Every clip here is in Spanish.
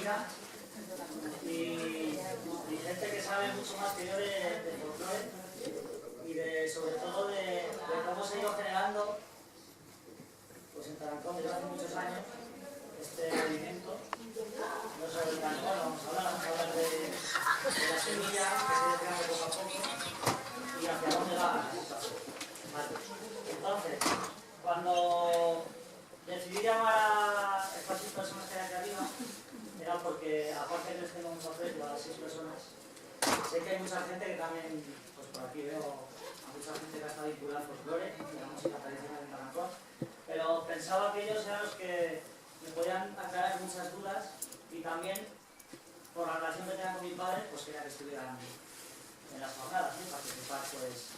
música y gente que sabe mucho más que yo de folclore y sobre todo de cómo se ha ido generando pues en Tarancón desde hace muchos años este movimiento. No solo de Tarancón, vamos a hablar de la semilla que se ha ido creando poco a poco y hacia dónde va la situación. Vale. Entonces, cuando decidí llamar a estas 6 personas que hay aquí arriba, era porque, aparte de que les tengo mucho aprecio a las 6 personas, sé que hay mucha gente que también, pues por aquí veo a mucha gente que ha estado vinculada al folclore, de la música tradicional en Tarancón, pero pensaba que ellos eran los que me podían aclarar muchas dudas y también, por la relación que tenía con mi padre, pues quería que estuvieran en las jornadas, ¿sí? Participar pues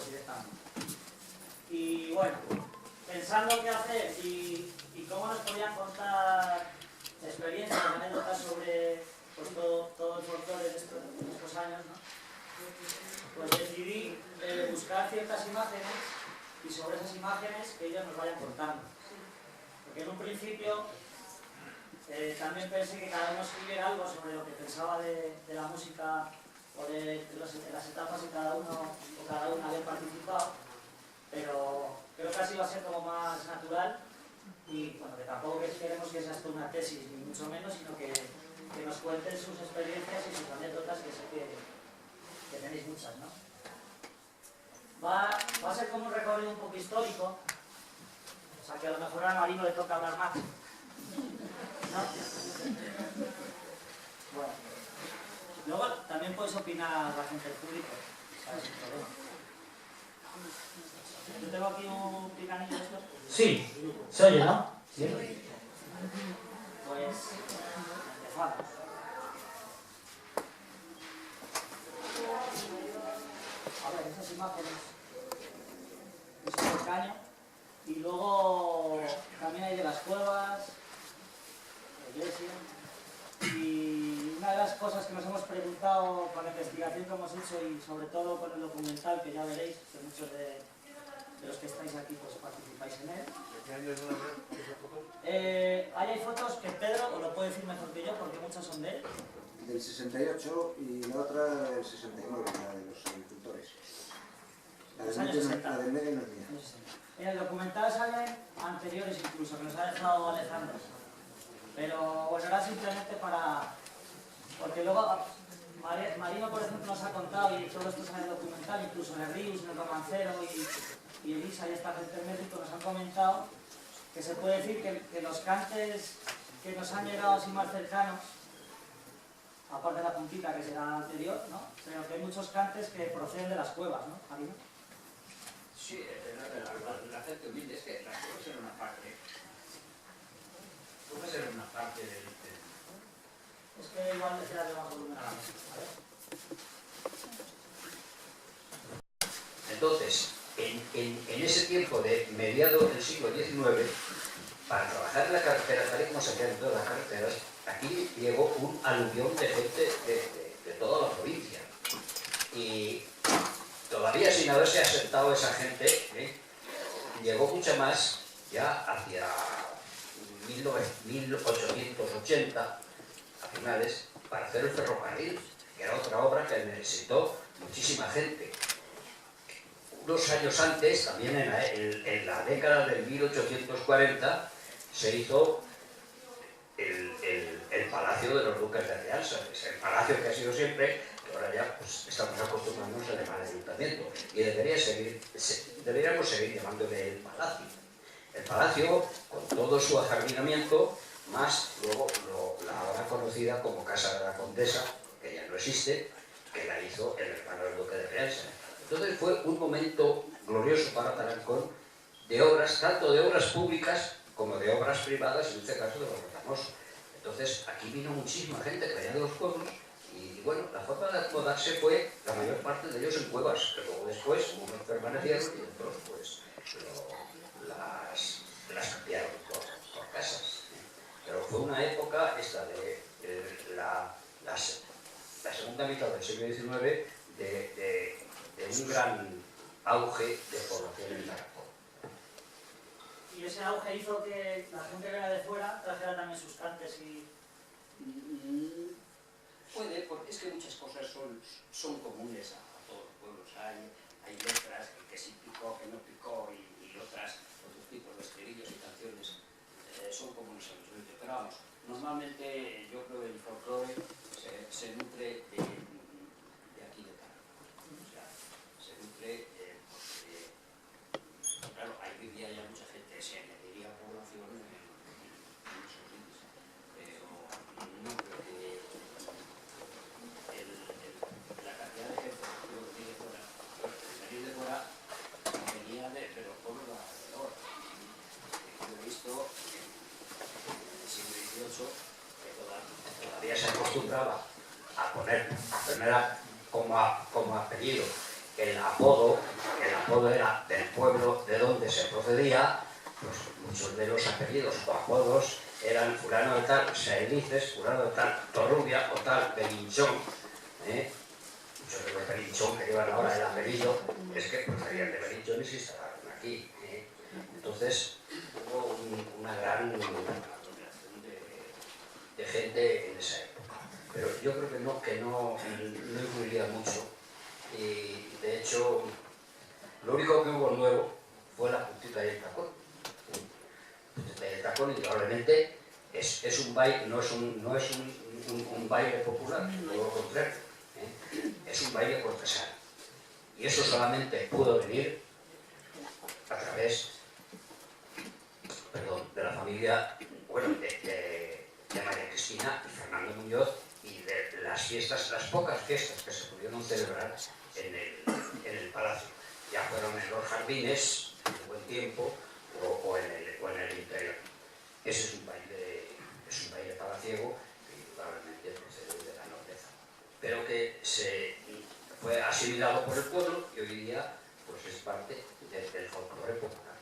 directamente. Y bueno, pensando qué hacer y cómo nos podían contar experiencias, anécdotas sobre pues, todo el folclore de estos años, ¿no? Pues decidí buscar ciertas imágenes y sobre esas imágenes que ellos nos vayan contando. Porque en un principio también pensé que cada uno escribiera algo sobre lo que pensaba de la música o de las etapas en cada uno o cada una había participado, pero creo que así va a ser como más natural y bueno, que tampoco queremos que sea esto una tesis ni mucho menos, sino que nos cuenten sus experiencias y sus anécdotas, que sé que tenéis muchas, ¿no? Va a ser como un recorrido un poco histórico, o sea que a lo mejor a Marino le toca hablar más, ¿no? Bueno, luego también podéis opinar la gente del público, ¿sabes? Sin problema. Yo tengo aquí un picanillo de estos. Sí, se oye, ¿no? Sí. Pues empezamos. A ver, esas imágenes es el caño y luego también hay de las cuevas, la iglesia. Y una de las cosas que nos hemos preguntado con la investigación que hemos hecho y sobre todo con el documental, que ya veréis, que muchos de los que estáis aquí pues participáis en él. ¿Qué año es esa foto? Ahí hay fotos que Pedro os lo puede decir mejor que yo porque muchas son de él. Del 68 y la otra del 69, la de los agricultores. La del medio no es mía. En el documental salen anteriores incluso, que nos ha dejado Alejandro. Pero bueno, era simplemente para... Porque luego Marino, por ejemplo, nos ha contado, y todo esto sale en el documental, incluso en el Rius, en el Romancero y Elisa y esta gente de México nos han comentado que se puede decir que los cantes que nos han llegado así más cercanos, aparte de la puntita que será anterior, ¿no? Pero que hay muchos cantes que proceden de las cuevas, ¿no, Marino? Sí, la gente humilde es que las cuevas eran una parte. Puede ser una parte del... Es que igual le queda de más volumen a la mesa, ¿vale? Entonces, en ese tiempo de mediados del siglo XIX, para trabajar en la carretera, tal y como se hacían en todas las carreteras, aquí llegó un aluvión de gente de toda la provincia. Y todavía sin haberse asentado esa gente, llegó mucha más ya hacia 1880, a finales, para hacer el ferrocarril, que era otra obra que necesitó muchísima gente. Unos años antes, también en la década del 1840, se hizo el Palacio de los Duques de Rialsa, es el palacio que ha sido siempre, que ahora ya pues, estamos acostumbrándonos a llamar ayuntamiento, y deberíamos seguir llamándole el Palacio. El Palacio, con todo su ajardinamiento, más luego la ahora conocida como Casa de la Condesa, que ya no existe, que la hizo el hermano del Duque de Rialsa. Entonces fue un momento glorioso para Tarancón de obras, tanto de obras públicas como de obras privadas, y en este caso de los famosos. Entonces aquí vino muchísima gente que venía de los pueblos y bueno, la forma de acomodarse fue la mayor parte de ellos en cuevas, que luego después unos permanecieron y otros pues las cambiaron por casas. Pero fue una época esta de la segunda mitad del siglo XIX de un gran auge de población en Tarancón. Y ese auge hizo que la gente que era de fuera trajera también sus cantes y que muchas cosas son comunes a todos los pueblos. Hay letras, que sí picó, que no picó, y otros tipos de estribillos y canciones son comunes a los sitios. Pero vamos, normalmente yo creo que el folclore se nutre de aquí de acá. O sea, se nutre porque, claro, ahí vivía ya mucha gente, se añadiría población en muchos sitios. Pero no creo que la cantidad de gente que vive fuera, venir de fuera, venía de los pueblos de alrededor. Yo he visto en el siglo XVIII que todavía se acostumbraba a poner como apellido el apodo era del pueblo de donde se procedía. Pues muchos de los apellidos o apodos eran fulano de tal, Saelices, fulano de tal, Torrubia o tal, Belinchón. Muchos de los Belinchón que llevan ahora el apellido es que procedían de Belinchón y se instalaron aquí. Entonces hubo una gran aglomeración de gente en esa época. Pero yo creo que no influiría mucho. Y de hecho, lo único que hubo nuevo fue la puntita y el tacón. El tacón, indudablemente, es un baile, no es un baile popular, todo lo contrario, es un baile cortesano. Y eso solamente pudo venir a través, de la familia, de María Cristina y Fernando Muñoz, y de las fiestas, las pocas fiestas que se pudieron celebrar en el palacio. Ya fueron en los jardines, en buen tiempo, o en el interior. Ese es un baile palaciego que indudablemente procede de la nobleza, pero que se fue asimilado por el pueblo y hoy día pues es parte del folclore popular.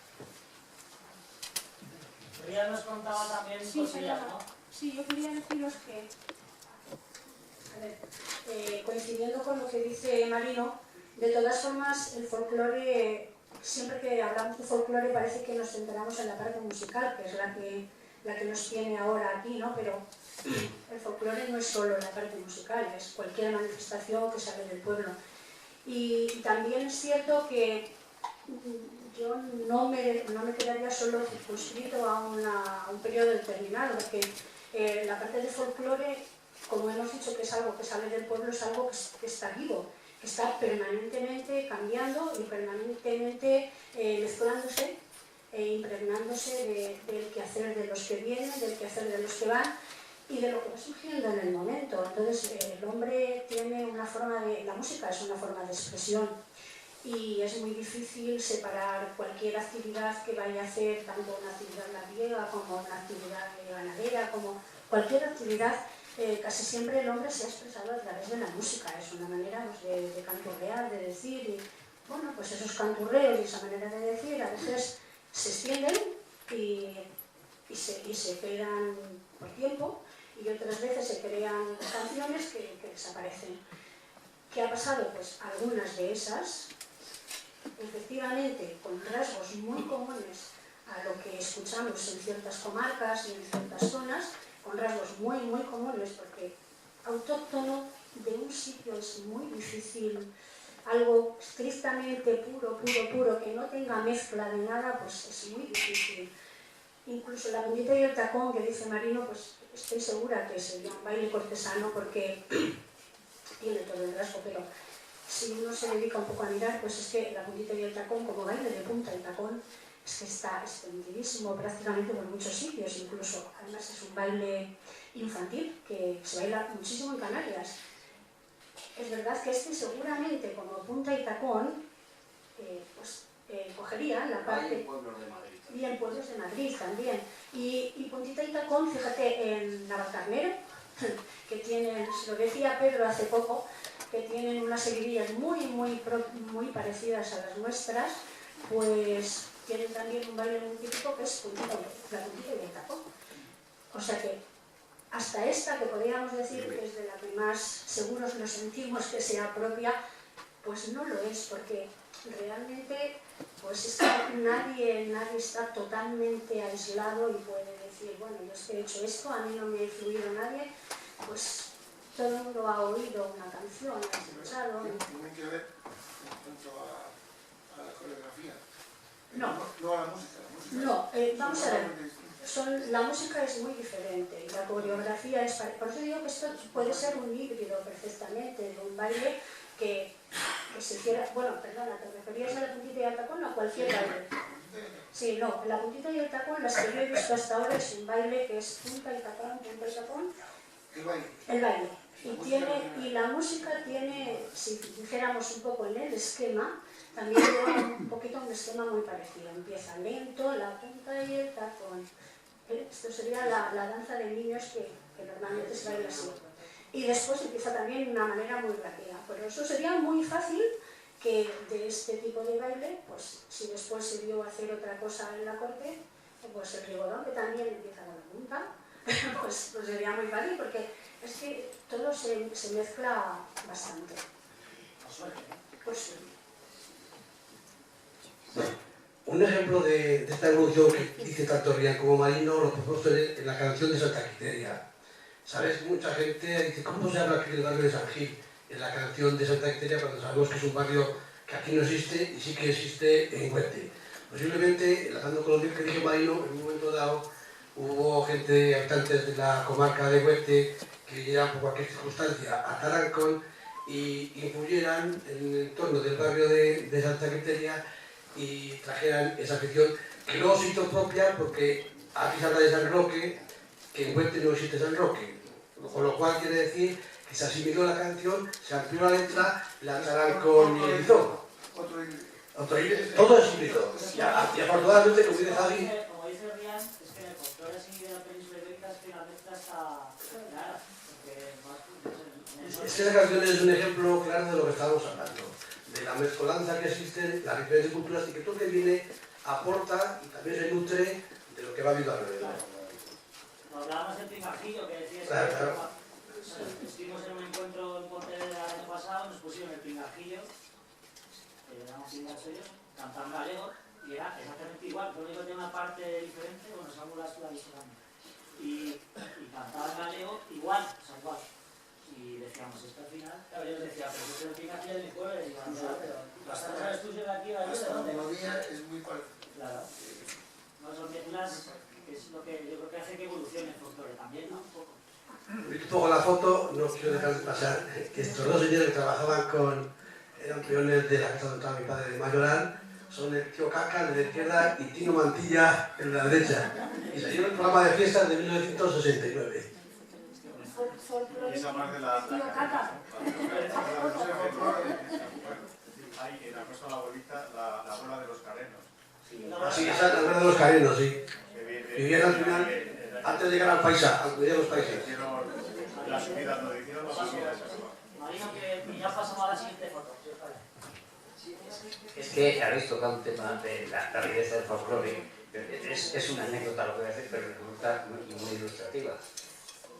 Ella nos contaba también cosillas, ¿no? Sí, yo quería deciros que, a ver, coincidiendo con lo que dice Marino, de todas formas el folclore, siempre que hablamos de folclore parece que nos centramos en la parte musical, que es la que nos tiene ahora aquí, ¿no? Pero el folclore no es solo la parte musical, es cualquier manifestación que sale del pueblo. Y también es cierto que yo no me quedaría solo circunscrito a un periodo determinado, porque la parte de folclore, como hemos dicho que es algo que sale del pueblo, es algo que está vivo, que está permanentemente cambiando y permanentemente mezclándose e impregnándose del quehacer de los que vienen, del quehacer de los que van y de lo que va surgiendo en el momento. Entonces el hombre tiene una forma de... La música es una forma de expresión y es muy difícil separar cualquier actividad que vaya a hacer, tanto una actividad labriega como una actividad ganadera, como cualquier actividad. Casi siempre el hombre se ha expresado a través de la música, es una manera pues, de canturrear, de decir, y bueno, pues esos canturreos y esa manera de decir a veces se extienden y se quedan por tiempo, y otras veces se crean canciones que desaparecen. ¿Qué ha pasado? Pues algunas de esas, efectivamente, con rasgos muy comunes a lo que escuchamos en ciertas comarcas y en ciertas zonas, con rasgos muy, muy comunes, porque autóctono de un sitio es muy difícil, algo estrictamente puro, que no tenga mezcla de nada, pues es muy difícil. Incluso la puntita y el tacón que dice Marino, pues estoy segura que sería un baile cortesano porque tiene todo el rasgo, pero si uno se dedica un poco a mirar, pues es que la puntita y el tacón, como baile de punta y tacón, es que está extendidísimo prácticamente por muchos sitios, incluso, además es un baile infantil que se baila muchísimo en Canarias. Es verdad que este seguramente como punta y tacón, cogería la parte... Hay pueblos de Madrid. Y en pueblos de Madrid también. Y puntita y tacón, fíjate, en Navalcarnero, que tienen, se lo decía Pedro hace poco, que tienen unas seguidillas muy parecidas a las nuestras, pues tienen también un baile muy típico que es la puntita y el tacón. O sea que hasta esta, que podríamos decir que es de la que más seguros nos sentimos que sea propia, pues no lo es, porque realmente pues es que nadie está totalmente aislado y puede decir, bueno, yo es que he hecho esto, a mí no me ha influido nadie, pues todo el mundo ha oído una canción, ha escuchado. Tiene que ver en cuanto a la coreografía. No. No a la música. No, vamos a ver, la música es muy diferente y la coreografía es... Por eso digo que esto puede ser un híbrido perfectamente, de un baile que se hiciera... Bueno, perdona, ¿te referías a la puntita y al tacón o a cualquier baile? Sí, no, la puntita y el tacón, las que yo he visto hasta ahora, es un baile que es punta y tacón, punta y tacón. ¿Qué baile? El baile. Y la música tiene, si dijéramos un poco en el esquema, también lleva un poquito un esquema muy parecido. Empieza lento, la punta y el tacón. Esto sería la danza de niños que normalmente se baila así. Y después empieza también de una manera muy rápida. Pero eso sería muy fácil que de este tipo de baile, pues si después se dio a hacer otra cosa en la corte, pues el rigodón, que también empieza con la punta, pues sería muy fácil porque es que todo se mezcla bastante. Por suerte, ¿eh? Pues sí. Un ejemplo de esta evolución que dice tanto Rian como Marino lo propuso en la canción de Santa Quiteria. ¿Sabes? Mucha gente dice, ¿cómo se habla aquí del barrio de San Gil? En la canción de Santa Quiteria, cuando sabemos que es un barrio que aquí no existe y sí que existe en Huete. Posiblemente, enlazando con lo que dijo Marino, en un momento dado hubo gente, habitantes de la comarca de Huete, que llegaban por cualquier circunstancia a Tarancón y influyeran en el entorno del barrio de Santa Quiteria y trajeran esa afición que luego se hizo propia porque aquí se habla de San Roque, que en Huete no existe San Roque, con lo cual quiere decir que se asimiló la canción, se amplió la letra, la Tarancón y hizo. Todo es híbrido. Y afortunadamente, como dice Javi, Como dice Rian, es que en el folclore así de la península ibérica es que la mezcla está clara. es que esa canción es un ejemplo claro de lo que estamos hablando, de la mezcolanza que existe, las diferentes culturas y que todo lo que viene aporta y también se nutre de lo que va viendo alrededor. Nos hablábamos del pingajillo que decías. Claro. Estuvimos en un encuentro en Pontevedra el año pasado, nos pusieron el pingajillo, que le damos pingacho yo, cantar galego, y era exactamente igual, lo único que tiene una parte diferente, bueno, son las tradicionales. Y cantaban galego igual, o sea, igual. Y decíamos esto al final, claro, yo les decía, pero yo soy el pingajillo de mi pueblo, y digo, no, pero bastante sabes tú de aquí a Hasta la dónde. melodía es muy parecida. Claro. No son mezclas, que es lo que yo creo que hace que evolucione el folclore también, ¿no? Un poco. Un poco la foto, no quiero dejar de pasar que estos dos señores que trabajaban eran peones de la casa donde estaba mi padre de Mayoral, son el tío Caca de la izquierda y Tino Mantilla en la derecha. Y salieron el programa de fiestas de 1969. Esa parte de la Tío Caca. Hay en la cosa de la abuelita, la abuela de los carenos. Así, esa es la abuela de los carenos, sí. Que Vivían al final, antes de llegar al paisa, al cuidar los países. hicieron la subida, donde hicieron la subida. Marino, que ya pasamos a la siguiente foto, si os parece. Es que habéis tocado un tema de la riqueza del folclore. Es una anécdota lo que voy a decir, pero resulta muy ilustrativa.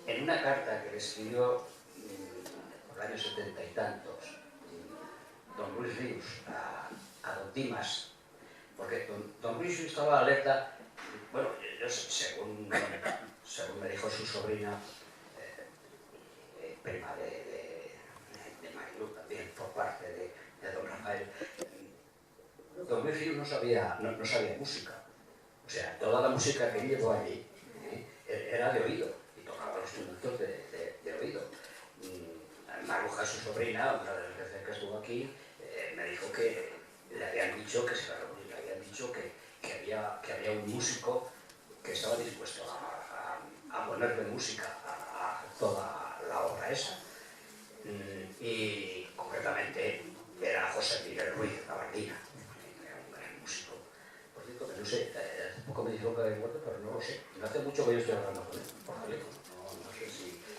En una carta que le escribió por el año 70 y tantos don Luis Ríos a don Dimas, porque don Luis estaba alerta, bueno, yo, según me dijo su sobrina, prima de Marilu también, por parte de don Rafael, don Luis Ríos no sabía música. O sea, toda la música que llevó allí era de oído, y tocaba los instrumentos de oído. Maruja, su sobrina, una de las veces que estuvo aquí, me dijo que le habían dicho que se le habían dicho que había un músico que estaba dispuesto a ponerle música a toda la obra esa. Y concretamente era José Miguel Ruiz Gabardina, era un gran músico. Por cierto, que no sé, hace poco me dijo que había muerto, pero no lo sé. No hace mucho que yo estoy hablando con él, por teléfono. No sé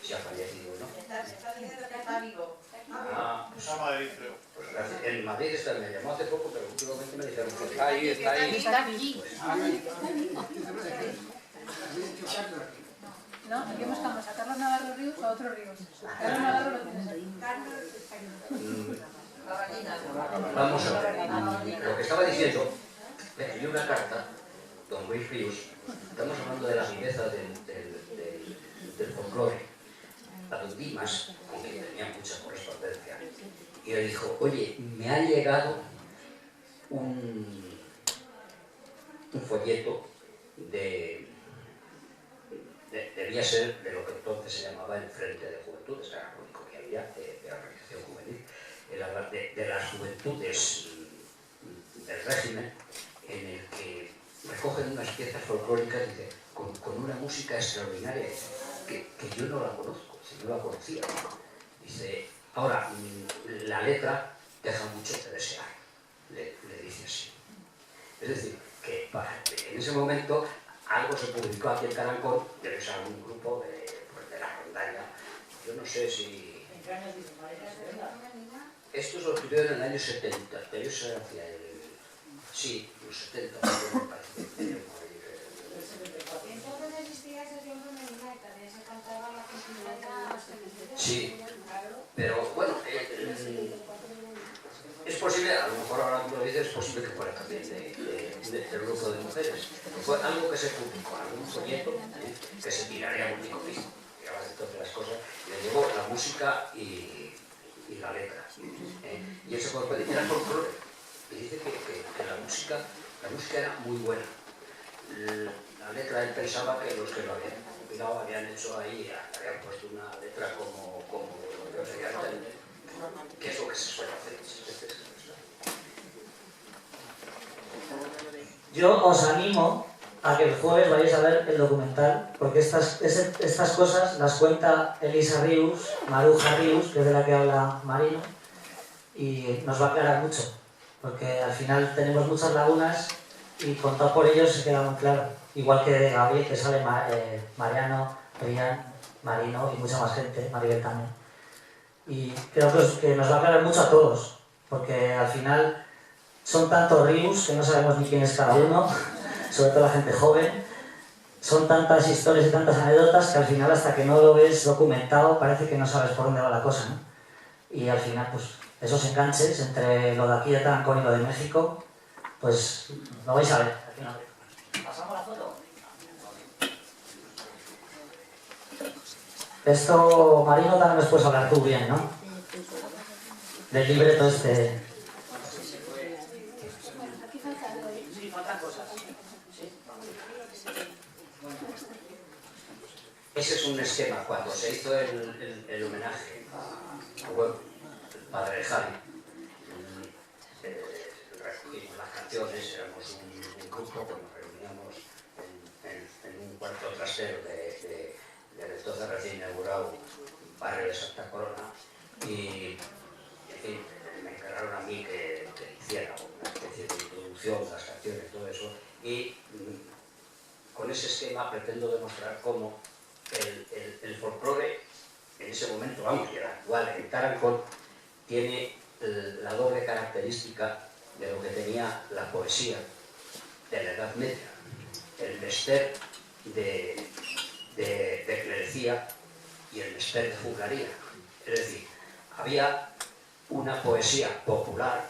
si ha fallecido o no. Está diciendo que está vivo. Está en Madrid, creo. Pues gracias. En Madrid me llamó hace poco, pero últimamente me dijeron que Está ahí. Está aquí. No, aquí buscamos a Carlos Navarro Ríos o a otro Ríos. Carlos Navarro lo tienes ahí. Vamos a ver. Lo que estaba diciendo, le escribí una carta, don Luis Ríos, estamos hablando de la riqueza del folclore. A don Dimas, tenía mucha correspondencia. Y le dijo, oye, me ha llegado un folleto debía ser de lo que entonces se llamaba el Frente de Juventudes, era lo único que había de la organización juvenil, de las juventudes del régimen, en el que recogen unas piezas folclóricas, dice, con una música extraordinaria que yo no la conozco, si no la conocía. Dice, ahora, la letra deja mucho que desear, le dice así. Es decir, que en ese momento algo se publicó aquí en Carancón, debe ser algún grupo de la rondalla, yo no sé si... ¿En qué años dice Marina? Esto se lo escribió en el año 70, pero eso era hacia el... Sí, los 70, me parece. Entonces existía ese tiempo en Medina y también se cantaba la continuidad. Sí, pero bueno, es posible, a lo mejor ahora tú lo dices, es posible que fuera también del grupo de mujeres. Fue algo que se publicó, algún folleto que se tiraría a un picopito, digamos, de todas las cosas, y le llegó la música y la letra. Y ese era folclore. Y dice que la música era muy buena. La letra, él pensaba que los que lo habían compilado habían hecho ahí, habían puesto una letra como yo sé, que es lo que se suele hacer. Yo os animo a que el jueves vayáis a ver el documental, porque estas cosas las cuenta Elisa Rius, Maruja Rius, que es de la que habla Marino, y nos va a aclarar mucho, porque al final tenemos muchas lagunas y contado por ellos se queda muy claro. Igual que de Gabriel, que sale Mariano, Rian, Marino y mucha más gente, Maribel también. Y creo que nos va a aclarar mucho a todos, porque al final son tantos Rius que no sabemos ni quién es cada uno, sobre todo la gente joven. Son tantas historias y tantas anécdotas que al final, hasta que no lo ves documentado, parece que no sabes por dónde va la cosa, ¿no? Y al final, pues, esos enganches entre lo de aquí de Tarancón y lo de México, pues lo vais a ver al final. ¿Pasamos la foto? Esto, Marino, también nos puedes hablar tú bien, ¿no? Del libreto este. Sí, faltan cosas. ¿Sí? Ese es un esquema. Cuando se hizo el homenaje a Huevo, el padre de Javi, recogimos las canciones, éramos un grupo que nos reuníamos en un cuarto trasero del entonces recién inaugurado barrio de Santa Corona, y en fin, me encargaron a mí que hiciera una especie de introducción de las canciones, todo eso, y con ese esquema pretendo demostrar cómo el folclore en ese momento, vamos, y el actual en Tarancón, tiene la doble característica de lo que tenía la poesía de la Edad Media, el mester de clerecía y el mester de juglaría. Es decir, había una poesía popular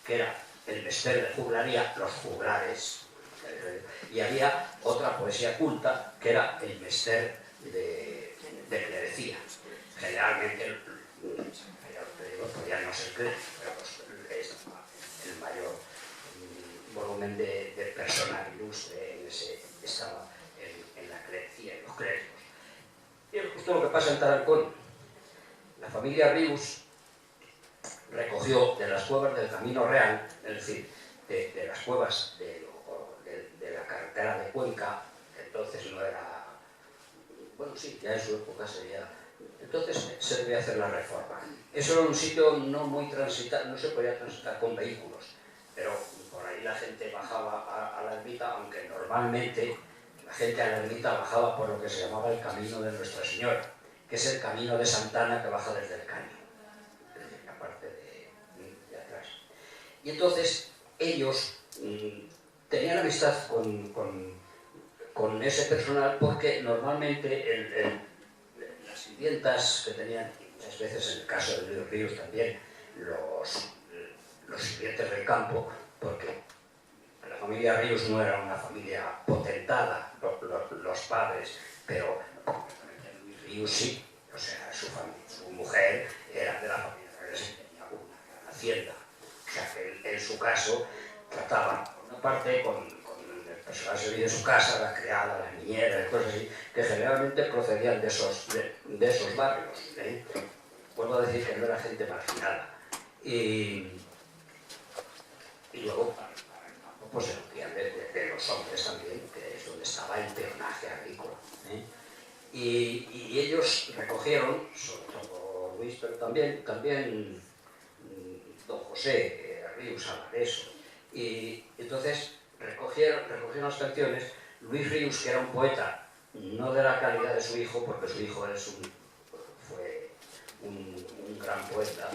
que era el mester de juglaría, los juglares, y había otra poesía culta que era el mester de clerecía. Generalmente, podía no ser clérigo, pero es el mayor volumen de personal ilustre estaba en la clerecía, en los clérigos. Y es justo lo que pasa en Tarancón. La familia Rius recogió de las cuevas del Camino Real, es decir, de las cuevas de la carretera de Cuenca, que entonces no era... Bueno, sí, ya en su época sería... Entonces se debía hacer la reforma. Eso era un sitio no muy transitado, no se podía transitar con vehículos, pero por ahí la gente bajaba a la ermita, aunque normalmente la gente a la ermita bajaba por lo que se llamaba el Camino de Nuestra Señora, que es el camino de Santana que baja desde el Caño, desde la parte de atrás. Y entonces ellos tenían amistad con ese personal porque normalmente las sirvientas que tenían, y muchas veces en el caso de los ríos también, los sirvientes del campo, porque la familia Ríos no era una familia potentada, los padres, pero Ríos sí, o sea, su mujer caso, trataba, por una parte, con el personal servicio de su casa, la criada, la niñera, cosas así, que generalmente procedían de esos barrios. Vuelvo a decir que no era gente marginada. Y luego, pues se nutrían de los hombres también, que es donde estaba el peonaje agrícola. Y ellos recogieron, sobre todo Luis, pero también don José Ríos Alvarez, y entonces recogieron las canciones. Luis Ríos, que era un poeta, no de la calidad de su hijo, porque su hijo fue un gran poeta,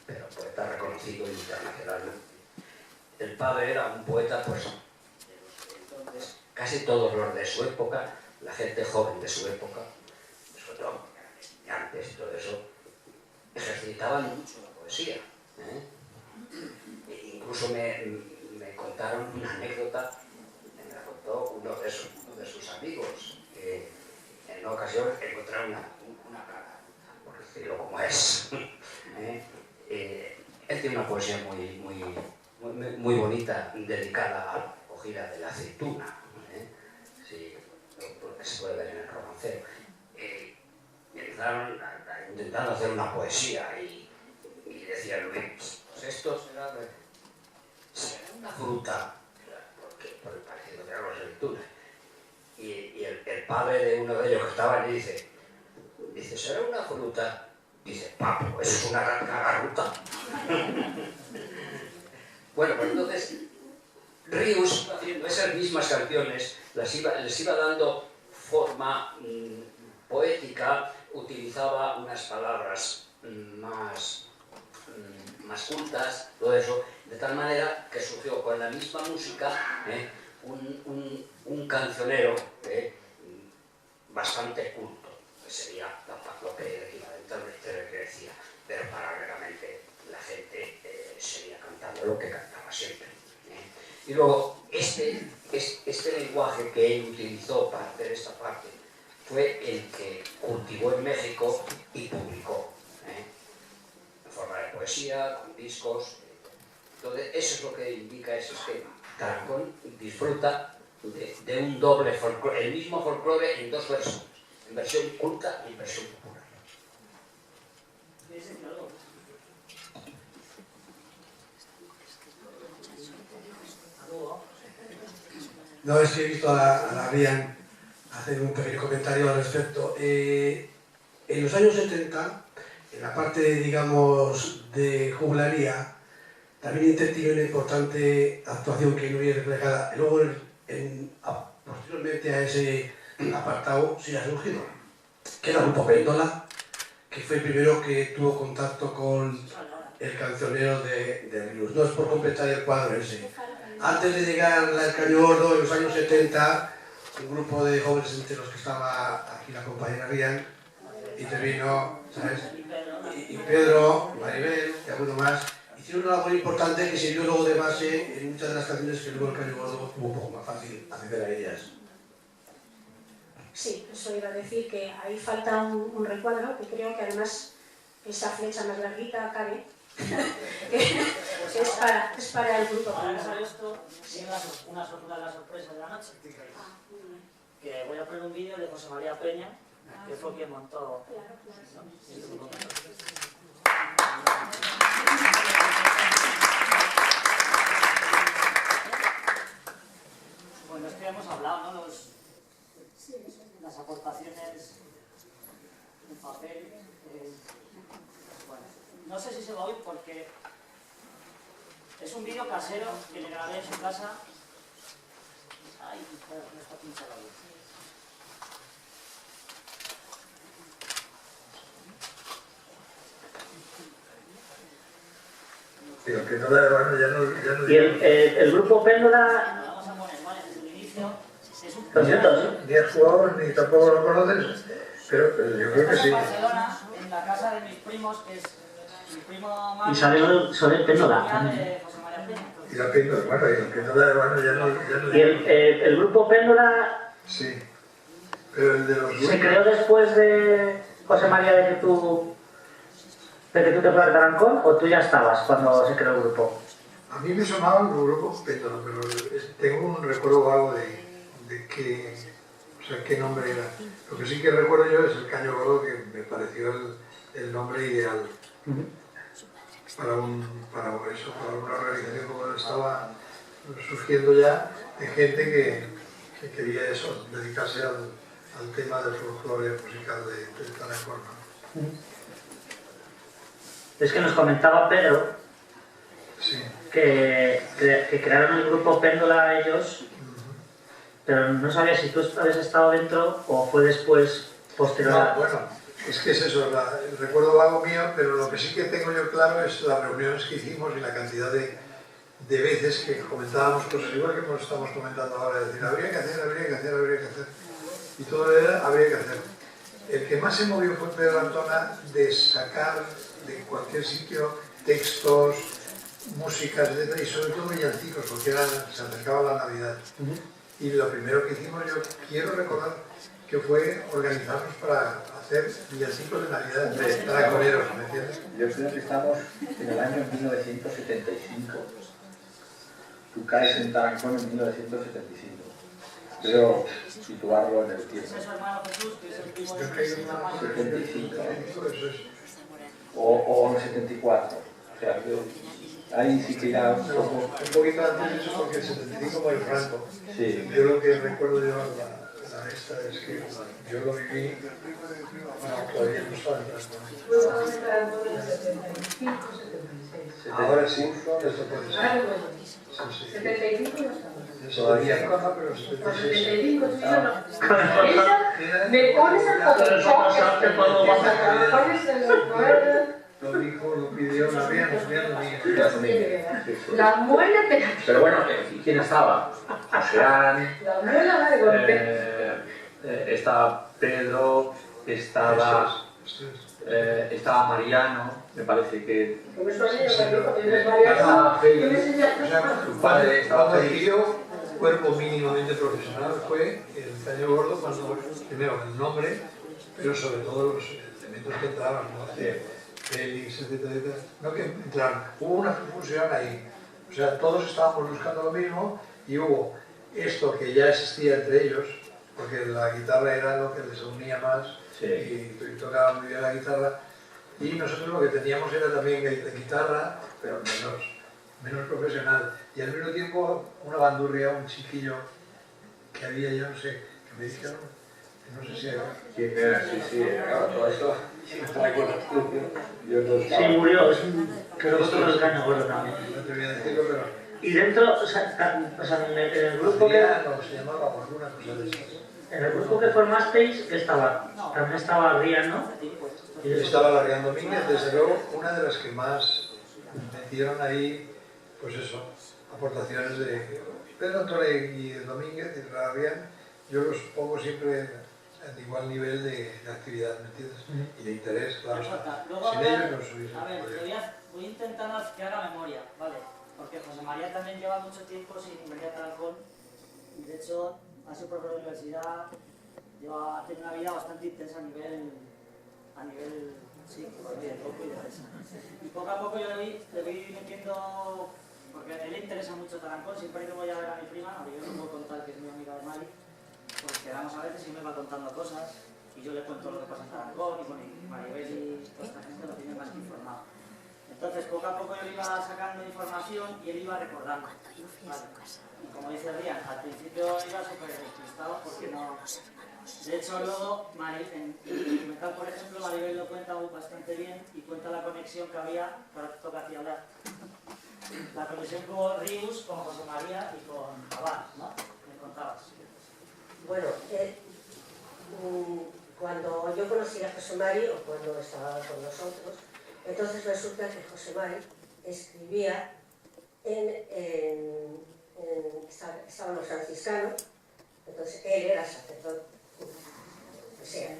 pero poeta reconocido internacionalmente. El padre era un poeta, pues, entonces, casi todos los de su época, la gente joven de su época, sobre todo antes y todo eso, ejercitaban mucho la poesía. E incluso me contaron una anécdota, me la contó uno de sus amigos, que en una ocasión encontraron una cara, por decirlo como es. Él tiene una poesía muy bonita, dedicada a la recogida de la aceituna, sí, lo que se puede ver en el romancero. Empezaron intentando hacer una poesía y decía Luis, pues esto será una fruta, por el parecido que eran las aceitunas. Y el padre de uno de ellos que estaba allí dice, ¿será una fruta? Dice, papo, eso es una garruta. Bueno, pues entonces Ríos, haciendo esas mismas canciones, les iba dando forma poética, utilizaba unas palabras más cultas, todo eso, de tal manera que surgió con la misma música un cancionero bastante culto, que sería lo que equivalentemente que decía, pero paralelamente la gente seguía cantando lo que cantaba siempre. Y luego, este lenguaje que él utilizó para hacer esta parte fue el que cultivó en México y publicó, en forma de poesía, con discos. Entonces, eso es lo que indica ese esquema. Tarancón disfruta de un doble folclore, el mismo folclore en dos versiones, en versión culta y en versión popular. No, es que he visto a la Rian hacer un pequeño comentario al respecto. En los años 70, en la parte, digamos, de juglaría, también intervino una importante actuación que no viene reflejada. Luego, posteriormente a ese apartado, sí ha surgido, que era el grupo Péndola, que fue el primero que tuvo contacto con el cancionero de Ríos. No es por completar el cuadro ese. Antes de llegar al Caño Gordo, en los años 70, un grupo de jóvenes, entre los que estaba aquí la compañera Rian, intervino, ¿sabes? Y Pedro, Maribel y alguno más, hicieron una labor importante que sirvió luego de base en muchas de las canciones que luego el Caño Gordo tuvo un poco más fácil acceder a ellas. Sí, eso iba a decir, que ahí falta un recuadro, que creo que además esa flecha más larguita cabe, que es para el grupo. Ahora que salió esto, sí, una de las sorpresas de la noche. Que voy a poner un vídeo de José María Peña, que fue quien montó. Bueno, es que hemos hablado, ¿no? Las aportaciones en papel. Bueno, no sé si se va a oír porque es un vídeo casero que le grabé en su casa. Ay, no está pinchado la luz. Y aunque no da mano, ya no... Y el grupo Péndola... Vamos a poner, ¿vale? Desde el inicio... Lo siento, ni has jugado ni tampoco lo conoces, pero yo creo que sí. En Barcelona, en la casa de mis primos, que es mi primo Mario... Isabel Soler Péndola. Y la Péndola, bueno, y aunque no da mano, ya no... Y el grupo Péndola... Sí, pero el de los... ¿Se creó después de José María de que tú te fueras de Tarancón o tú ya estabas cuando se creó el grupo? A mí me sonaba el grupo Péndola, pero tengo un recuerdo vago de qué, o sea, qué nombre era. Lo que sí que recuerdo yo es el Caño Gordo, que me pareció el nombre ideal para una organización como estaba surgiendo ya, de gente que quería eso, dedicarse al tema del folclore musical de Tarancón, ¿no? Es que nos comentaba Pedro Sí. que crearon el grupo Péndola ellos, pero no sabía si tú habías estado dentro o fue después, posterior. No, bueno, es que es eso, el recuerdo vago mío, pero lo que sí que tengo yo claro es las reuniones que hicimos y la cantidad de veces que comentábamos cosas igual que nos estamos comentando ahora, es decir, habría que hacer, habría que hacer, habría que hacer. Y todo era, habría que hacer. El que más se movió fue Pedro Antona de sacar de cualquier sitio textos, músicas, etc. y sobre todo villancicos, porque se acercaba la Navidad. Y lo primero que hicimos, yo quiero recordar que fue organizarnos para hacer villancicos de Navidad de taranconeros, ¿me entiendes? Yo creo que estamos en el año 1975. Tú caes en Tarancón en 1975. Creo situarlo en el tiempo. Ese es su hermano Jesús, que es el primo Yo de creo que Jesús. una 75. eso es. O en 74. O sea, ahí sí que ya un poco... Un poquito antes de eso, porque el 75 por el Franco. Sí. Yo lo que recuerdo yo, la esta, es que yo lo viví, bueno, todavía no estaba en Franco. Ahora sí, eso puede ser. Sí, sí. 75 no estamos. Todavía no, pero 76. 75 tú y yo no. Esa, me pones a fotocopiar. Lo dijo, lo pidió, la había, La muela te... Pero bueno, ¿quién estaba? Joseán, La muela va de golpe. estaba Pedro, estaba Mariano, me parece que... Su padre estaba dirigió cuerpo mínimamente profesional, fue el Caño Gordo cuando, primero, el nombre, pero sobre todo los elementos que entraban, ¿no? Félix, etcétera, etcétera. No que entraron, hubo una fusión ahí. O sea, todos estábamos buscando lo mismo y hubo esto que ya existía entre ellos, porque la guitarra era lo que les unía más y tocaban muy bien la guitarra. Y nosotros lo que teníamos era también guitarra, pero menos profesional. Y al mismo tiempo una bandurria, un chiquillo que había, yo no sé, que me dijeron, no sé si era... ¿Quién era? Sí, claro, todo esto... Sí, murió, creo que otro del Caño Gordo también. No te voy a decirlo, pero... Y dentro, o sea en el grupo que... No, se llamaba alguna cosa de esas. En el grupo que formasteis, que estaba, también estaba Adrián, ¿no? Y estaba Larrián Domínguez, desde luego, una de las que más metieron ahí, pues eso, aportaciones de Pedro Antona y Domínguez y Larrián. Yo los pongo siempre en igual nivel de actividad, ¿me entiendes? Y de interés, claro. Sin ellos no subiese. A ver, voy a intentar que haga memoria, ¿vale? Porque José María también lleva mucho tiempo sin venir a Tarancón. Y de hecho, ha sido profesor de universidad, ha tenido una vida bastante intensa a nivel sí, de poco y de prensa. Y poco a poco yo le voy metiendo, porque a él le interesa mucho Tarancón. Siempre que voy a ver a mi prima, a yo no puedo contar que es mi amiga de Mari, pues quedamos a veces y me va contando cosas y yo le cuento lo que pasa en Tarancón y bueno, y Maribel y toda esta gente lo tiene más que informado. Entonces poco a poco yo le iba sacando información y él iba recordando. ¿Vale? Y como dice Adrián, al principio iba súper despistado porque no... De hecho luego, en el documental por ejemplo, Maribel lo cuenta bastante bien y cuenta la conexión que había, que ahora te toca a ti hablar, la conexión con Rius, con José María y con Abad, ¿no? Me contabas. Bueno, cuando yo conocí a José Mari, o cuando estaba con nosotros, entonces resulta que José Mari escribía estaban los franciscanos, entonces él era sacerdote, o sea,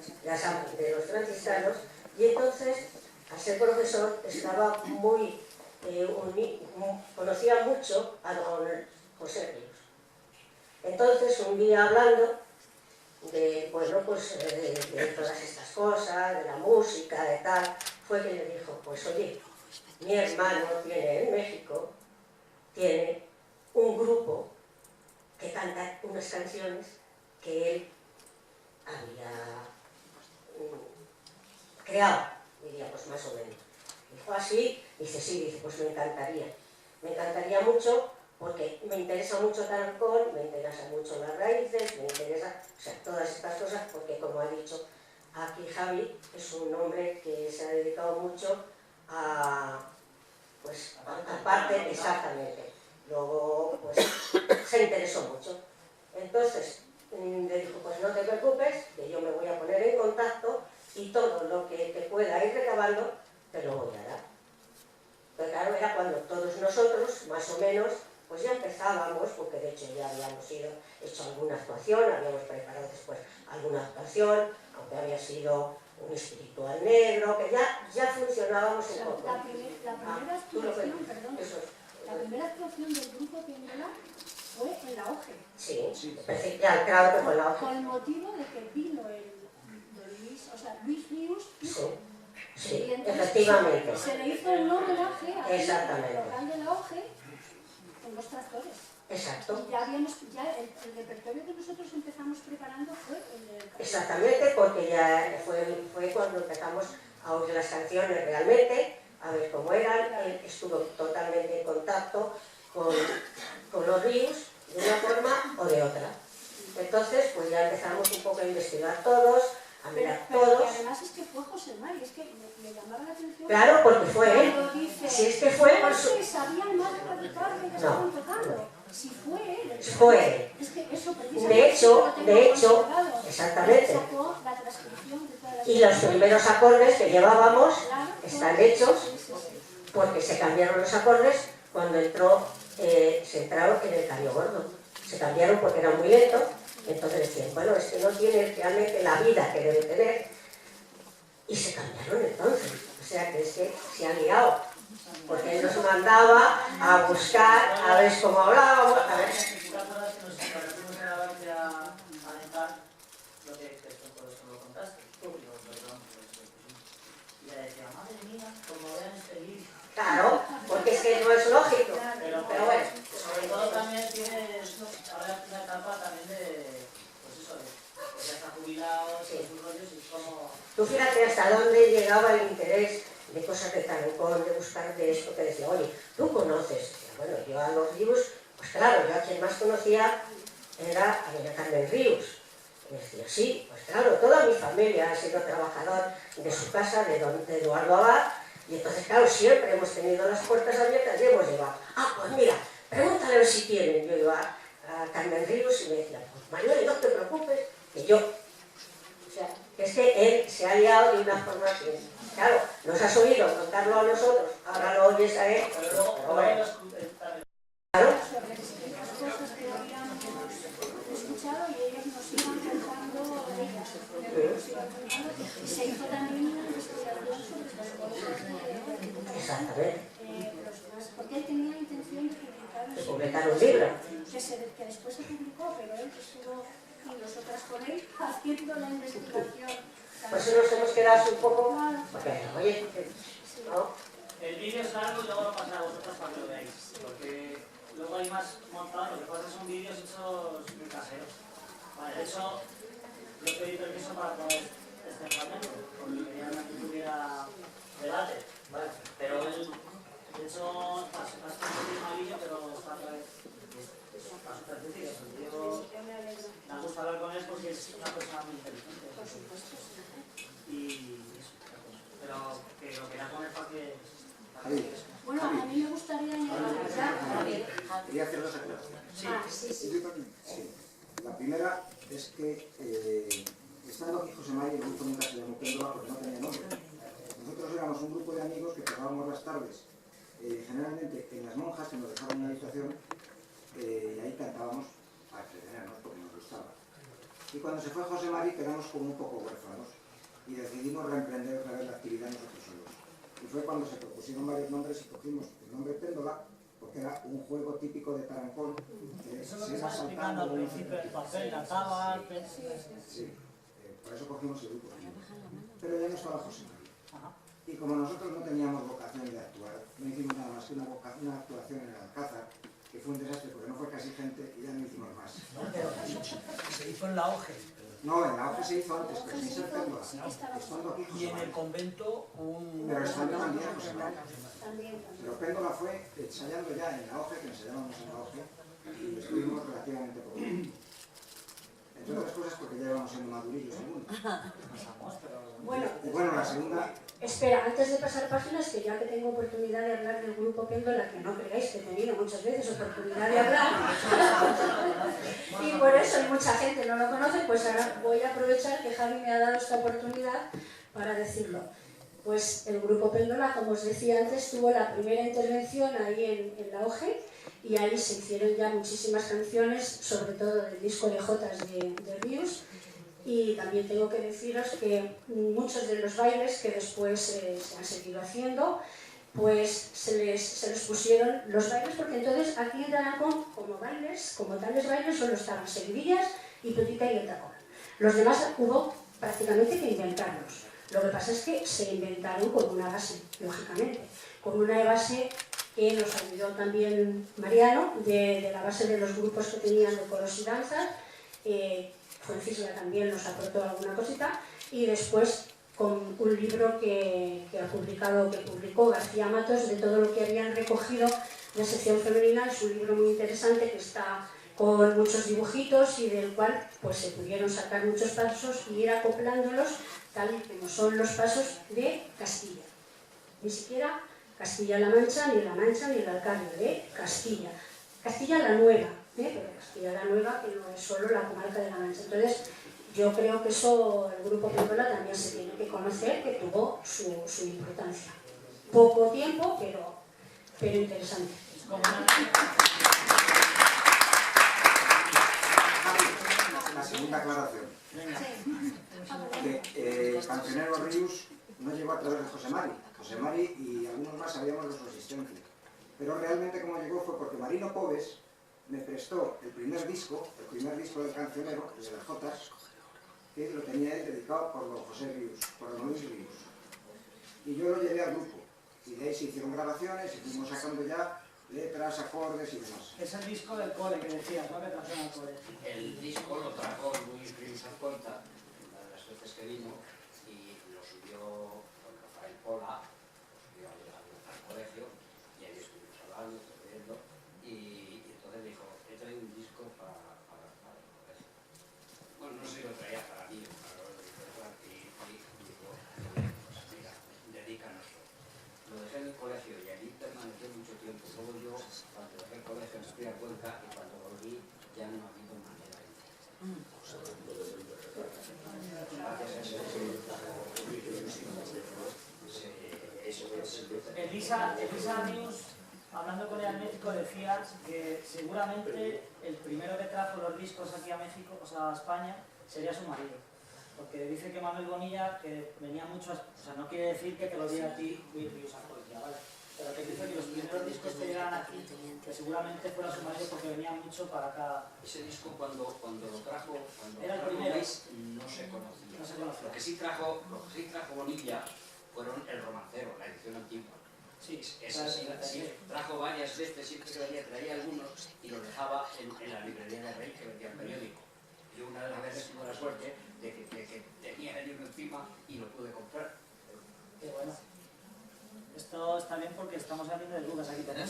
de los franciscanos, y entonces, al ser profesor, estaba muy conocía mucho a don José Ríos. Entonces, un día hablando de, bueno, pues, de todas estas cosas, de la música, de tal, fue que le dijo, pues oye, mi hermano tiene en México tiene un grupo que canta unas canciones que él había creado, diríamos más o menos. Dijo así, dice sí, dice pues me encantaría mucho porque me interesa mucho Tarancón, me interesan mucho las raíces, me interesa, o sea, todas estas cosas, porque como ha dicho aquí Javi, es un hombre que se ha dedicado mucho a, pues, aparte, exactamente, luego pues se interesó mucho. Entonces le dijo, pues no te preocupes, que yo me voy a poner en contacto y todo lo que te pueda ir recabando, te lo voy a dar. Pero claro, era cuando todos nosotros, más o menos, pues ya empezábamos, porque de hecho ya habíamos hecho alguna actuación, habíamos preparado después alguna actuación, aunque había sido un espiritual negro, que ya funcionábamos un poco. La primera actuación, perdón, la primera actuación del grupo Péndola fue en la OGE. Sí, claro que fue en la OGE. Con el motivo de que vino Luis Ríos. Sí, efectivamente. Se le hizo un homenaje a exactamente. El local de la OGE con los tractores. Exacto. Y ya el repertorio que nosotros empezamos preparando fue el del carnaval. Exactamente, porque ya fue cuando empezamos a oír las canciones realmente, a ver cómo eran. Él estuvo totalmente en contacto con los ríos, de una forma o de otra. Entonces, pues ya empezamos un poco a investigar todos, a mirar todos. Y además es que fue José Mari, es que me llamaba la atención. Claro, porque fue él. Si es que fue por su... Porque sabían más de la guitarra que estaban tocando. Si fue él. Fue él. Es que eso de hecho, exactamente. Sacó la transcripción de todas las... Y los primeros acordes que llevábamos están hechos porque se cambiaron los acordes cuando se entraron en el Caño Gordo. Se cambiaron porque eran muy lentos. Entonces decían, bueno, es que no tiene realmente la vida que debe tener. Y se cambiaron entonces. O sea que es que se ha liado. Porque él nos mandaba a buscar, a ver cómo hablábamos, a ver... Claro, porque es que no es lógico. Pero bueno. Sobre todo también tienes ahora una etapa también de, pues eso, ya está jubilado, sus rollos y como... Tú fíjate hasta dónde llegaba el interés de cosas de Tarancón, de buscar de esto, que decía, oye, ¿tú conoces? Bueno, yo a los Ríos, pues claro, yo a quien más conocía era a Carmen Ríos. Y decía, sí, pues claro, toda mi familia ha sido trabajador de su casa, de Eduardo Abad, y entonces, claro, siempre hemos tenido las puertas abiertas y hemos llevado. Ah, pues mira, pregúntale a ver si tienen. Yo iba a Carmen Ríos y me decía, pues Manuel, no te preocupes, que yo. O sea, es que él se ha liado de una forma que, claro, nos has oído contarlo a nosotros, ahora lo oyes a él, pero luego, claro. Escuchado y ellos nos iban contando de ellas. Y se hizo también una investigación sobre las cosas de... Exactamente. Porque él tenía la intención de publicar un libro. Que después se publicó, pero él estuvo y nosotras con él haciendo la investigación. Pues nos hemos quedado un poco... Porque, oye, ¿no? El vídeo es largo y luego lo pasaré a vosotros para que lo veáis. Porque luego hay más montados, lo que pasa son vídeos hechos muy caseros. Vale, de hecho, yo pedí permiso para poner este fragmento, porque quería que tuviera debate. Vale. Pero él, de hecho, pasó un malillo, pero está otra vez. Está súper difícil. Me gusta hablar con él porque es una persona muy inteligente. Por supuesto. Y eso, pero que lo quería poner para que... Bueno, a mí me gustaría añadir... Quería hacer dos aclaraciones. Sí. Yo también. Sí. La primera es que estando aquí José Mari, el grupo nunca se llamó Péndola porque no tenía nombre. Nosotros éramos un grupo de amigos que pasábamos las tardes, generalmente en las monjas que nos dejaban una habitación, y ahí cantábamos a entretenernos porque nos gustaba. Y cuando se fue José Mari quedamos como un poco huérfanos y decidimos reemprender otra vez la actividad nosotros solos. Y fue cuando se propusieron varios nombres y cogimos el nombre Péndola porque era un juego típico de Tarancón. Eso es lo que estás explicando al principio, el papel, la tabla... Sí, por eso cogimos el grupo. Pero ya no estaba José Mari. Y como nosotros no teníamos vocación de actuar, no hicimos nada más que una actuación en el Alcázar, que fue un desastre porque no fue casi gente y ya no hicimos más. Pero se hizo en la OGE. No, en la OGE se hizo antes, pero sin ser Péndola. Estando aquí José Y en el María. convento un... Pero estando también José María. Pero Péndola fue ensayando ya en la OGE, que ensayábamos en la OGE, y estuvimos relativamente poco tiempo. Entre otras cosas porque ya íbamos siendo madurillos algunos. Bueno, Y bueno, la segunda... espera, antes de pasar páginas, que ya que tengo oportunidad de hablar del grupo Péndola, que no creáis que he tenido muchas veces oportunidad de hablar, y por eso hay mucha gente no lo conoce, pues ahora voy a aprovechar que Javi me ha dado esta oportunidad para decirlo. Pues el grupo Péndola, como os decía antes, tuvo la primera intervención ahí en la OGE, y ahí se hicieron ya muchísimas canciones, sobre todo del disco de Jotas de Ríos. Y también tengo que deciros que muchos de los bailes que después se han seguido haciendo, pues se les pusieron los bailes, porque entonces aquí en Tarancón, como tales bailes, solo estaban seguidillas y petita y el tacón. Los demás hubo prácticamente que inventarlos. Lo que pasa es que se inventaron con una base, lógicamente, con una base que nos ayudó también Mariano, de la base de los grupos que tenían de coros y danzas. Francisca también nos aportó alguna cosita, y después con un libro que publicó García Matos, de todo lo que habían recogido de sección femenina. Es un libro muy interesante que está con muchos dibujitos y del cual pues se pudieron sacar muchos pasos y ir acoplándolos tal y como son los pasos de Castilla. Ni siquiera Castilla-La Mancha, ni La Mancha, ni el Alcalde, de Castilla. Castilla la Nueva, pero Castilla la Nueva, que no es solo la comarca de La Mancha. Entonces, yo creo que eso, el grupo Péndola también se tiene que conocer, que tuvo su importancia. Poco tiempo, pero interesante. La segunda aclaración. Que Cancionero Ríos no llegó a través de José Mari. José Mari y algunos más sabíamos de su existencia. Pero realmente como llegó fue porque Marino Pobes me prestó el primer disco del Cancionero, el de las Jotas, que lo tenía él dedicado por don José Ríos, por don Luis Ríos. Y yo lo llevé al grupo. Y de ahí se hicieron grabaciones y fuimos sacando ya letras, acordes y demás. Es el disco del cole que decías, ¿no? Que trajeron al cole. El disco lo trajo Luis Ríos Alcorta, una de las veces que vino, y lo subió con Rafael Pola, lo subió al colegio, y ahí estuvimos hablando, escribiendo, y entonces dijo, he traído un disco para el colegio. Bueno, no sé si lo traía para mí, para los y dijo, pues mira, dedícanoslo. Lo dejé en el colegio y allí permaneció mucho tiempo. Luego yo, cuando dejé el colegio, me fui a Cuenca y cuando volví ya no ha habido manera de Elisa Rius, hablando con el México, decía que seguramente el primero que trajo los discos aquí a México, o sea, a España, sería su marido. Porque dice que Manuel Bonilla, que venía mucho, o sea, no quiere decir que te lo diga a ti, Luis Ríos Alcorta, ¿vale? Pero que dice que los primeros discos que llegaran aquí, que seguramente fuera su marido porque venía mucho para acá. Ese disco cuando lo trajo, era el primero, no se conocía. No se conocía. Lo que sí trajo Bonilla fueron el romancero, la edición antigua. Sí, ese sí, trajo varias veces, siempre que venía, traía algunos y los dejaba en la librería de Rey, que vendía el periódico. Yo una de las veces tuve la suerte de que tenía el libro encima y lo pude comprar. Qué bueno. Esto está bien porque estamos saliendo de dudas aquí también.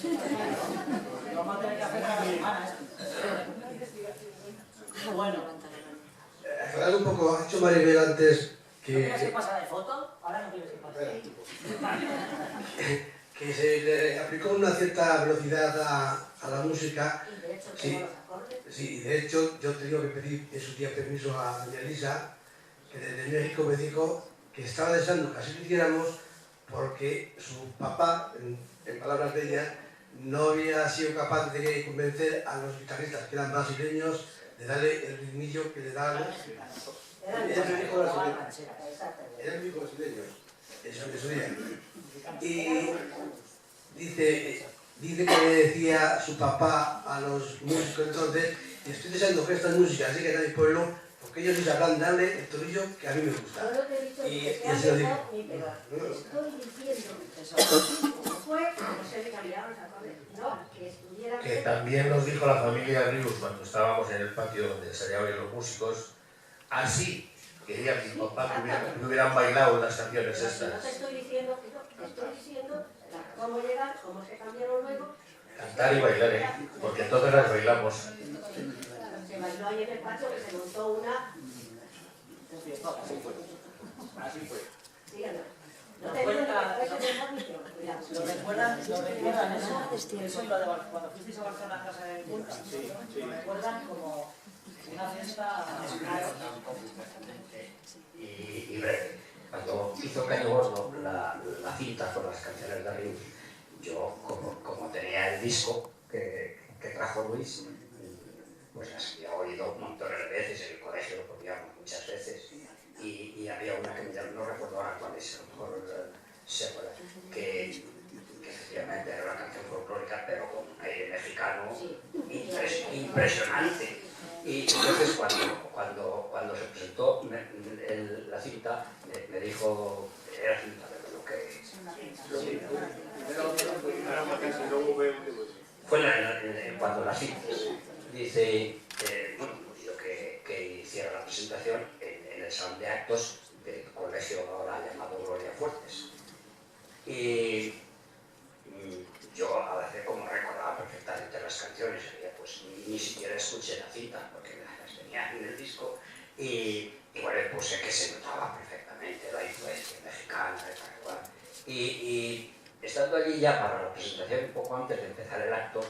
Lo vamos a tener que hacer cada semana esto. Bueno. Aclarar un poco, ha hecho Maribel antes que... ¿No quieres que pasa de foto? Ahora no quieres que pase. Que se le aplicó una cierta velocidad a la música. Y de hecho, sí, de hecho yo tengo que pedir en su día permiso a doña Elisa, que desde México me dijo que estaba deseando que así lo hiciéramos porque su papá, en palabras de ella, no había sido capaz de convencer a los guitarristas que eran brasileños de darle el ritmillo que le daban. Era el único brasileño, eso día. Y dice que le decía su papá a los músicos entonces, estoy deseando que esta música llegue a mi pueblo Porque ellos sí sabrán darle el torillo que a mí me gusta. Yo no te he dicho Y que sea se lo digo. mejor ni peor. Estoy diciendo fue, no sé, que cambiaron los acordes. No, que estuvieran... Que también nos dijo la familia Rius cuando estábamos en el patio donde ensayaban los músicos, así quería mi papá que hubieran bailado las canciones No estas. te estoy diciendo que no, te estoy diciendo cómo llegan, cómo se cambiaron luego. Cantar y bailar, porque todas las bailamos. Se bailó ahí en el patio que se montó una... Así fue. Así fue. Díganlo. No te digo que fuese mejor ni peor, cuidado. ¿Lo recuerdan eso? Eso y lo de cuando fuisteis a Barcelona a casa de Punta. Lo recuerdan como una fiesta... Y breve. Cuando hizo Caño Gordo la cinta con las canciones de Rius, yo, como tenía el disco que trajo Luis, pues las había oído montones de veces, en el colegio lo poníamos muchas veces, y había una que no recuerdo ahora cuál es, a lo mejor se acuerda, que efectivamente era una canción folclórica, pero con un aire mexicano impresionante. Y entonces cuando se presentó la cinta, me dijo, era cinta, pero lo que... Sí, fue cuando las cintas. Dice, bueno, pues yo que hiciera la presentación en el salón de actos del colegio ahora llamado Gloria Fuertes. Y yo a veces como recordaba perfectamente las canciones, pues ni siquiera escuché la cinta porque las tenía en el disco y bueno, pues sé que se notaba perfectamente la influencia mexicana de tal cual. Y estando allí ya para la presentación, un poco antes de empezar el acto,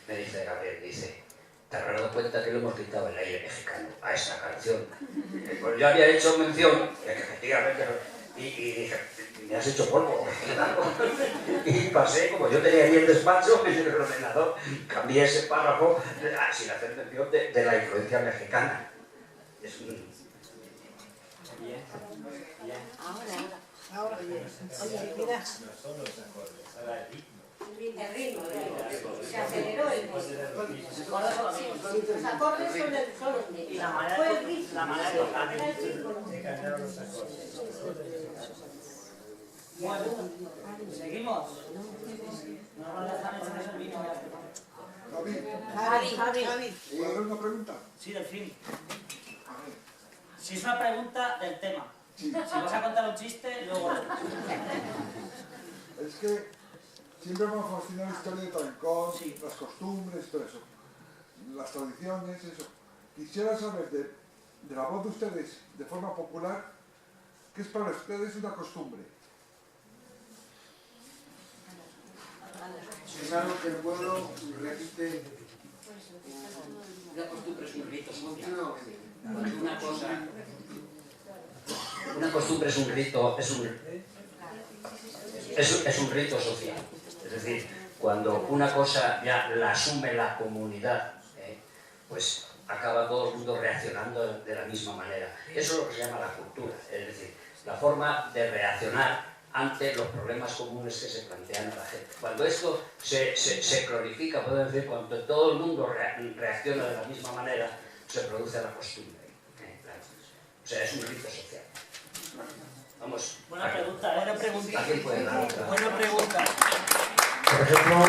me dice Gabriel, dice, ¿te has dado cuenta que le hemos quitado el aire mexicano a esta canción? Pues yo había hecho mención de que efectivamente, y dije, me has hecho polvo. Y pasé, como yo tenía ahí el despacho, en el ordenador, cambié ese párrafo sin hacer mención de la influencia mexicana. Es un... Bien, bien. Ahora, oye, mira. El ritmo. Se aceleró el ritmo. Los acordes son los mismos. Y la manera Fue el ritmo. La manera de tocar. Era el ritmo. Bueno, seguimos. No nos dejan echar el vino. Javi. ¿Puedo una pregunta? Sí, del film. Si es una pregunta del tema. Sí. Si vas a contar un chiste, luego... Es que siempre me ha fascinado la historia de Tarancón, las costumbres, todo eso. Las tradiciones, eso. Quisiera saber de la voz de ustedes, de forma popular, ¿qué es para ustedes una costumbre? Es algo que el pueblo repite. Una costumbre es un rito social. Una costumbre es un rito, es un rito social. Es decir, cuando una cosa ya la asume la comunidad, pues acaba todo el mundo reaccionando de la misma manera. Eso es lo que se llama la cultura, es decir, la forma de reaccionar ante los problemas comunes que se plantean a la gente. Cuando esto se cronifica, podemos decir, cuando todo el mundo reacciona de la misma manera, se produce la costumbre. O sea, es un rito social. Vamos. Buena pregunta, buena pregunta. ¿A quién puede dar otra? Buena pregunta. Por ejemplo,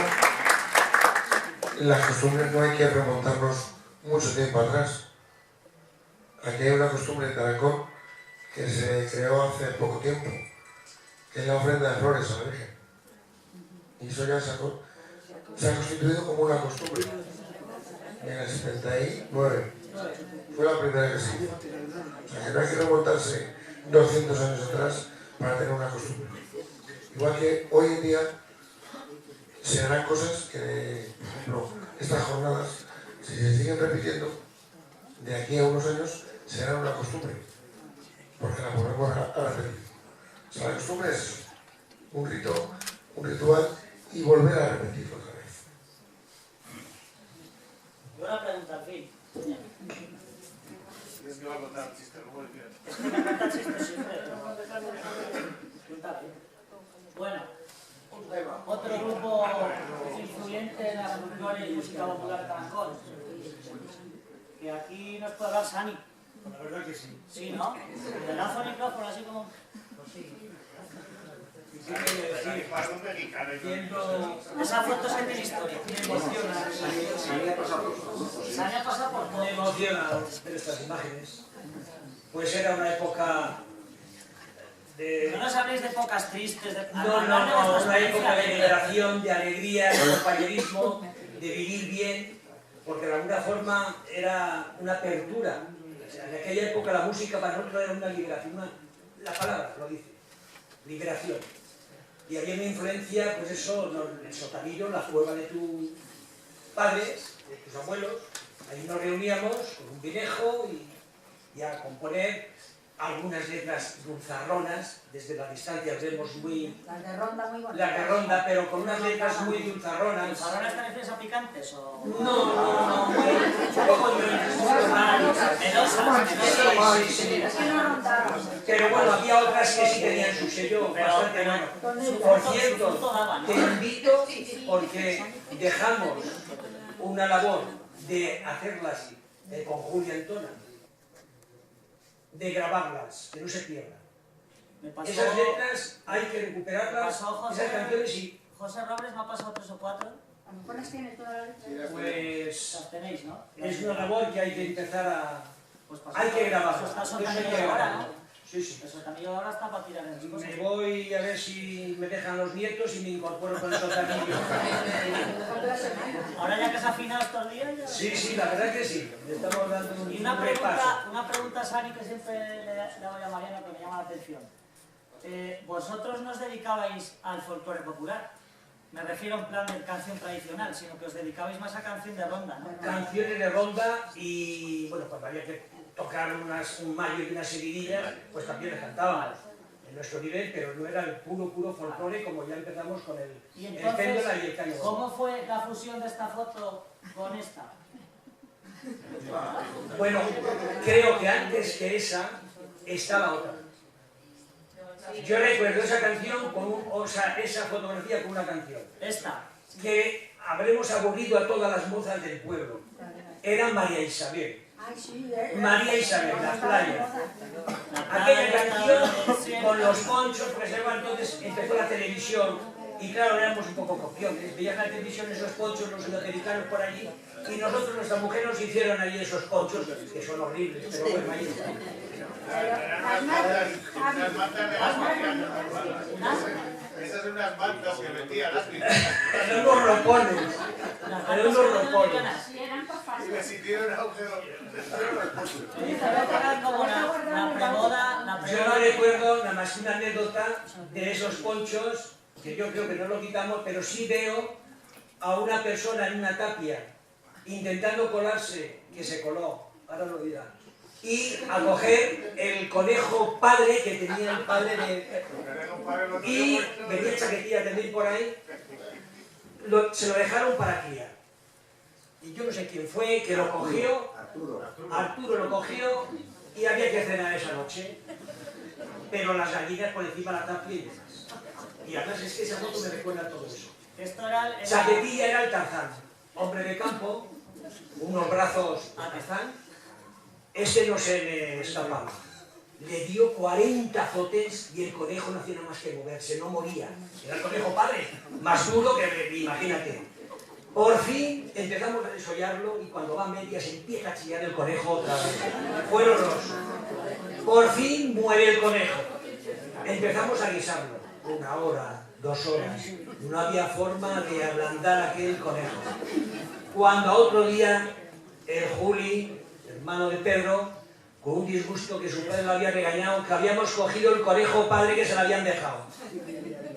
las costumbres no hay que remontarnos mucho tiempo atrás. Aquí hay una costumbre en Tarancón que se creó hace poco tiempo, que es la ofrenda de flores a la Virgen. Y eso ya se ha constituido como una costumbre. En el 79 fue la primera que se hizo. O sea que no hay que remontarse 200 años atrás para tener una costumbre. Igual que hoy en día se harán cosas que, por ejemplo, estas jornadas, si se siguen repitiendo, de aquí a unos años serán una costumbre, porque la volvemos a repetir. O sea, la costumbre es eso, un rito, un ritual y volver a repetirlo otra vez. Buena pregunta, al fin. Es que va a contar un chiste, luego el bien. Es que me cuenta chistes siempre. Cuéntale. Bueno, otro grupo influyente en la folclore y música popular de Tarancón. Que aquí nos puede hablar Sani. La verdad que sí. Sí, ¿no? Le lanzo el micrófono así como... Esas fotos que tiene historia. Me emociona. Sani ha pasado por todo. Me emociona ver estas imágenes. Pues era una época de... No nos habléis de épocas tristes, de... No, una época de liberación, de alegría, de compañerismo, de vivir bien, porque de alguna forma era una apertura. O sea, en aquella época la música para nosotros era una liberación, la palabra lo dice, liberación. Y había una influencia, pues eso, el sotanillo, la cueva de tus padres, de tus abuelos, ahí nos reuníamos con un vinejo y a componer algunas letras dulzarronas, desde la distancia vemos muy... Las de ronda muy bonitas. Las de ronda, pero con unas letras muy dulzarronas. ¿Dulzarronas te refieres a picantes o...? No, un poco pero bueno, había otras que sí tenían su sello bastante bueno. Por cierto, te invito porque dejamos una labor de hacerlas con Julia Antona, de grabarlas, que no se pierdan. Esas letras hay que recuperarlas, esas canciones sí. José Robles me ha pasado 3 o 4. A lo mejor las tienes todas las letras. Pues las tenéis, ¿no? Es una labor que hay que empezar a... Pues hay que grabarlas. Está Sotanillo ahora, ¿no? Sí, sí. El Sotanillo ahora está para tirar en las cosas. Me voy a ver si me dejan los nietos y me incorporo con el Sotanillo. Ahora ya que se ha afinado estos días ya... Sí, la verdad que sí. Le estamos dando y un repaso. Una pregunta, Sani, que siempre le doy a Mariano, que me llama la atención. Vosotros no os dedicabais al folclore popular. Me refiero en plan de canción tradicional, sino que os dedicabais más a canción de ronda, ¿no? Canciones de ronda y, bueno, cuando había que tocar un mayo y una seguidilla, pues también les cantábamos en nuestro nivel, pero no era el puro folclore como ya empezamos con el péndola y el caño. ¿Cómo fue la fusión de esta foto con esta? Bueno, creo que antes que esa estaba otra. Yo recuerdo esa canción, esa fotografía con una canción. Esta. Que habremos aburrido a todas las mozas del pueblo. Era María Isabel. María Isabel, la playa. Aquella canción con los ponchos, pues entonces empezó la televisión. Y claro, éramos un poco copiones. Veían la televisión esos ponchos, los sudamericanos por allí. Y nosotros, nuestras mujeres, nos hicieron allí esos ponchos, que son horribles, pero bueno, ahí está. Esas son unas mantas que metían las Eran unos ropones. Eran unos ropones. Y me sintieron un agujero. Yo no recuerdo nada más una anécdota de esos ponchos, que yo creo que no lo quitamos, pero sí veo a una persona en una tapia intentando colarse, que se coló, ahora lo dirá, y a coger el conejo padre que tenía el padre de... Y venía chaquetilla también por ahí, se lo dejaron para criar. Y yo no sé quién fue, que lo cogió, Arturo lo cogió y había que cenar esa noche, pero las gallinas por encima de la tapia y demás. Y además es que esa foto me recuerda todo eso. Chaquetilla era el Tarzán, hombre de campo, unos brazos a Tarzán. Ese no se le escapaba. Le dio 40 azotes y el conejo no hacía nada más que moverse, no moría. Era el conejo padre, más duro que, imagínate. Por fin empezamos a desollarlo y cuando va a medias empieza a chillar el conejo otra vez. Fueron los. Por fin muere el conejo. Empezamos a guisarlo. 1 hora, 2 horas. No había forma de ablandar aquel conejo. Cuando a otro día el Juli, hermano de Pedro, con un disgusto que su padre lo había regañado, que habíamos cogido el conejo padre que se lo habían dejado.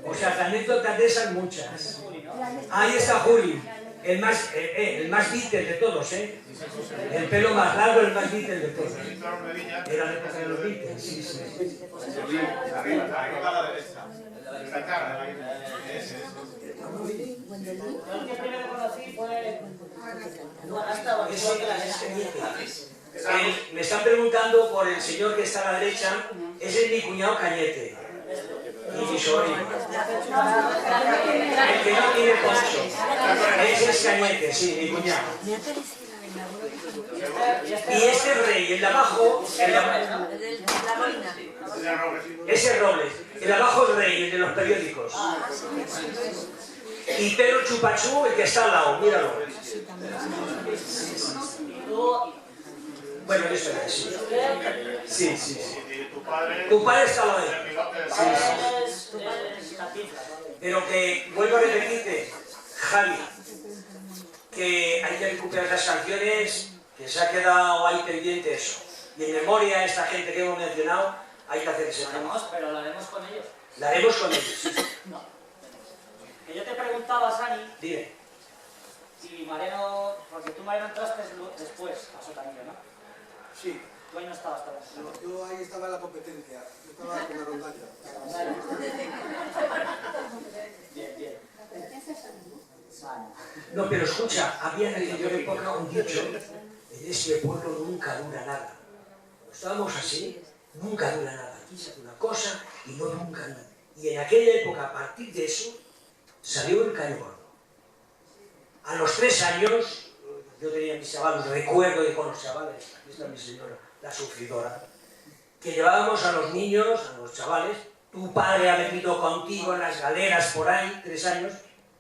O sea, anécdotas de esas muchas. Ahí está Juli, el más Beatle de todos, ¿eh? El pelo más largo, el más Beatle de todos. Era la época de los Beatles, sí, sí. Arriba a la derecha. Esta cara, ese es. Yo el que primero conocí fue... Me están preguntando por el señor que está a la derecha, ese es mi cuñado Cañete. Y mi sobrino. El que no tiene poncho. Ese es Cañete, sí, mi cuñado. Y este rey, el de abajo, ese Robles, el de abajo es rey, el de los periódicos. Y Pedro Chupachú, el que está al lado, míralo. Bueno, eso es. Sí, sí, sí. Tu padre está al lado de él. Sí, sí. Pero que, vuelvo a repetirte, Javi, que hay que recuperar esas canciones, que se ha quedado ahí pendiente eso. Y en memoria a esta gente que hemos mencionado, hay que hacer ese trabajo. Pero lo haremos con ellos. La haremos con ellos, sí. No. Que yo te preguntaba, Sani, Dime. si Mareno, porque tú Mareno entraste después a Sotanillo, ¿no? Sí. Tú ahí no estabas todavía. No, yo ahí estaba en la competencia, yo estaba con la rondalla. Bien, bien. No, pero escucha, había en aquella época un dicho, en este pueblo nunca dura nada. Estábamos así, nunca dura nada. Aquí se hace una cosa y no nunca nada. Y en aquella época, a partir de eso, salió el Caño Gordo. A los 3 años, yo tenía mis chavales, recuerdo de con los chavales, aquí está mi señora, la sufridora, que llevábamos a los niños, a los chavales, tu padre ha venido contigo en las galeras por ahí, 3 años,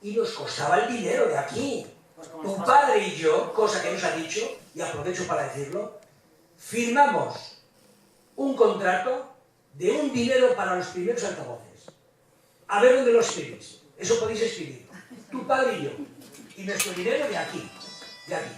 y nos costaba el dinero de aquí. Tu padre y yo, cosa que nos ha dicho, y aprovecho para decirlo, firmamos un contrato de un dinero para los primeros altavoces. A ver dónde lo escribís. Eso podéis escribir. Tu padre y yo. Y nuestro dinero de aquí. De aquí.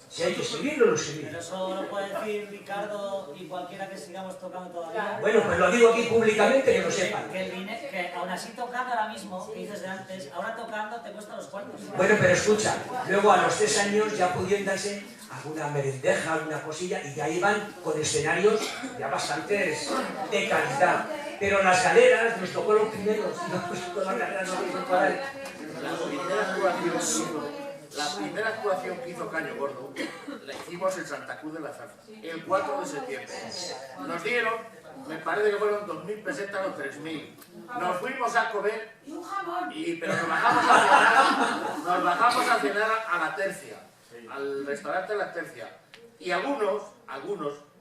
Si hay que escribirlo, lo escribimos. Pero eso lo puede decir Ricardo y cualquiera que sigamos tocando todavía. Bueno, pues lo digo aquí públicamente, que lo sepan. Que aún así tocando ahora mismo, que dices de antes, ahora tocando te cuesta los cuartos. Bueno, pero escucha, luego a los 3 años ya pudieron darse alguna merendeja, alguna cosilla, y ya iban con escenarios ya bastantes de calidad. Pero las galeras nos tocó los primeros, y después con las galeras no nos tocó. La primera actuación que hizo Caño Gordo la hicimos en Santa Cruz de la Zarza, el 4 de septiembre. Nos dieron, me parece que fueron 2.000 pesetas o 3.000. Nos fuimos a comer, pero nos bajamos a cenar a la Tercia, al restaurante La Tercia. Y algunos,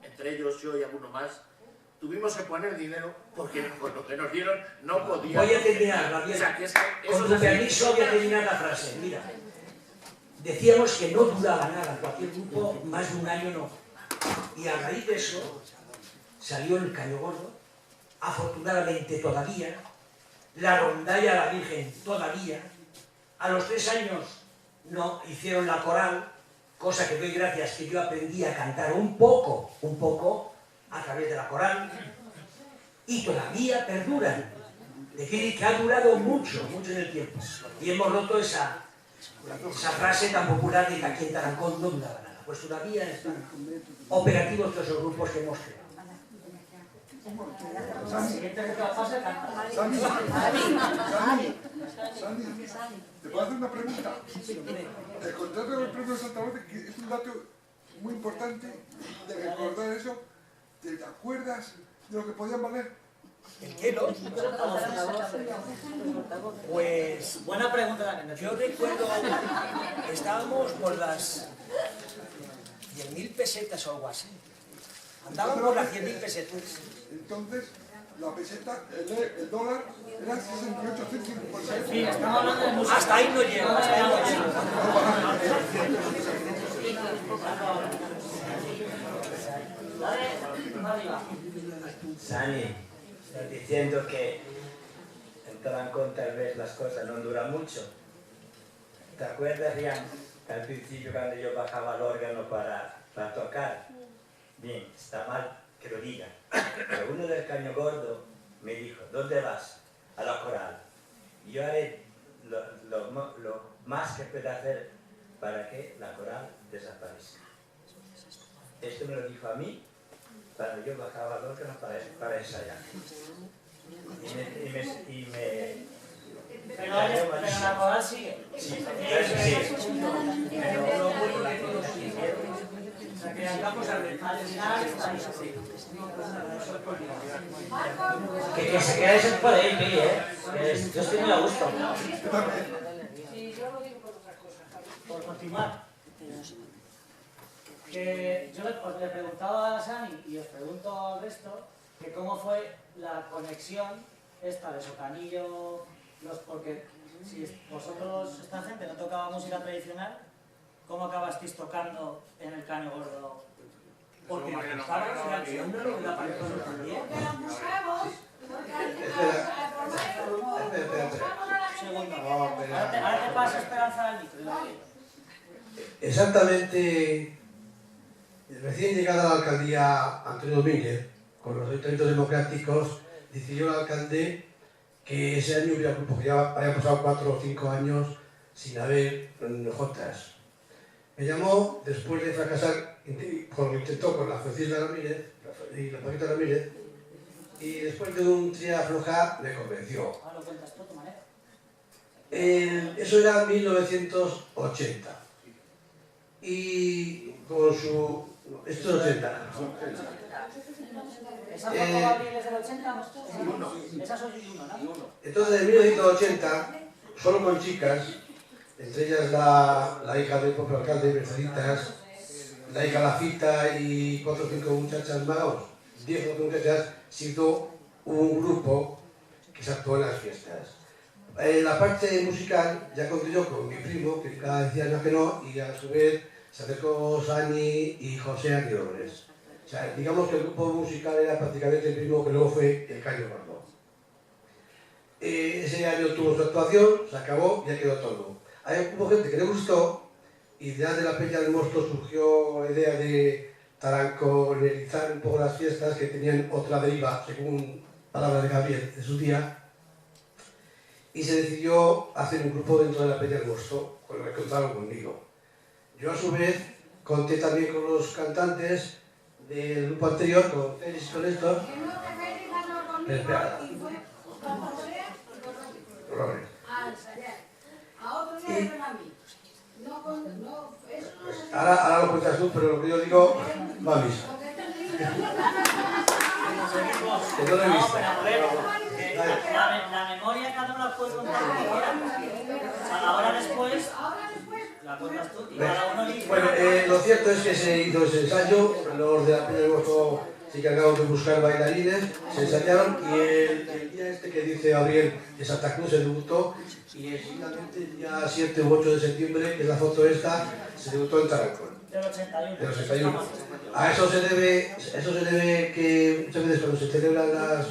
entre ellos yo y alguno más, tuvimos que poner dinero porque con lo que nos dieron no podíamos. Voy a terminar, Gabriel. O sea, que es que con tu permiso voy a terminar la frase. Mira, decíamos que no duraba nada, cualquier grupo, más de un año no. Y a raíz de eso salió el Caño Gordo, afortunadamente todavía, la rondalla a la Virgen todavía. A los 3 años no hicieron la coral, cosa que doy gracias que yo aprendí a cantar un poco, a través de la coral, y todavía perduran. Decir que ha durado mucho en el tiempo. Y hemos roto esa frase tan popular de que aquí en Tarancón no duraba nada. Pues todavía están operativos todos esos grupos que hemos creado. Sandy, ¿te puedo hacer una pregunta? El contrato del premio Saltamonte, que es un dato muy importante de recordar eso. ¿Te acuerdas de lo que podían valer? ¿El qué, no? Pues... buena pregunta también. Yo recuerdo, estábamos por las 10.000 pesetas o algo así. Andábamos por las 10.000 pesetas. Entonces, la peseta, el dólar, era 68 céntimos por peseta. Sí, estamos hablando de música. Hasta ahí no llego, hasta ahí no llego. Sani, estás diciendo que en Tarancón tal vez las cosas no duran mucho. ¿Te acuerdas, Rian, al principio cuando yo bajaba al órgano para tocar? Bien, está mal que lo diga, pero uno del Caño Gordo me dijo, ¿dónde vas? A la coral. Y yo haré lo más que pueda hacer para que la coral desaparezca. Esto me lo dijo a mí cuando yo bajaba al órgano para ensayar. Pero la coral sigue. Sí, eso sí. Pero lo bueno que todos hicieron, o sea, que andamos al final Que se quede sin poder ir, yo estoy muy a gusto. Sí, yo lo digo por otra cosa, por continuar. que yo le preguntaba a Sani y os pregunto al resto que cómo fue la conexión esta de Socanillo, porque si vosotros, esta gente, no tocaba música tradicional, ¿cómo acabasteis tocando en el Caño Gordo? Porque buscaros la acción de lo que apareció también. Porque los buscamos, Ahora te pasa Esperanza al micro. Exactamente, recién llegada a la alcaldía Antonio Domínguez, con los ayuntamientos democráticos, decidió el alcalde que ese año hubiera grupo, que ya habían pasado 4 o 5 años sin haber Jotas. Me llamó, después de fracasar, como intentó con la Francisca Ramírez y la Paquita Ramírez, y después de un tira afloja me convenció. Ahora lo cuentas tú, tu manera. Eso era 1980. Y con su... Esto es 80. ¿Esa foto va bien desde el 80? Esa soy uno, ¿no? Entonces, en 1980, solo con chicas, entre ellas la hija del propio alcalde, Merceditas, la hija Lafita y 4 o 5 muchachas más, 10 o 12 muchachas, se hizo un grupo que se actuó en las fiestas. En la parte musical, ya conté yo con mi primo, que cada decía no que no, y a su vez se acercó Sani y José Aguirobres. O sea, digamos que el grupo musical era prácticamente el mismo que luego fue el Caño Gordo. Ese año tuvo su actuación, se acabó y ya quedó todo. Hubo gente que le gustó y ya de la Peña del Mosto surgió la idea de taranconelizar un poco las fiestas que tenían otra deriva, según palabras de Gabriel de su día, y se decidió hacer un grupo dentro de la Peña del Mosto, con el que contaron conmigo. Yo a su vez conté también con los cantantes del grupo anterior, con Félix y con estos. Espera. Robert. Ahora lo cuentas tú, pero lo que yo digo, va a misa. Que no lo he visto. La memoria cada uno la puede contar como quiera. Ahora después la cuentas tú y cada uno dice. Bueno, lo cierto es que se hizo ese ensayo, los de la Peña del Mosto se encargaron de buscar bailarines, se ensayaron y el día este que dice Gabriel de Santa Cruz se debutó y exactamente el día 7 u 8 de septiembre, que es la foto esta, se debutó en Tarancón. Del 81. Del 81. A eso se debe que muchas veces cuando se celebran las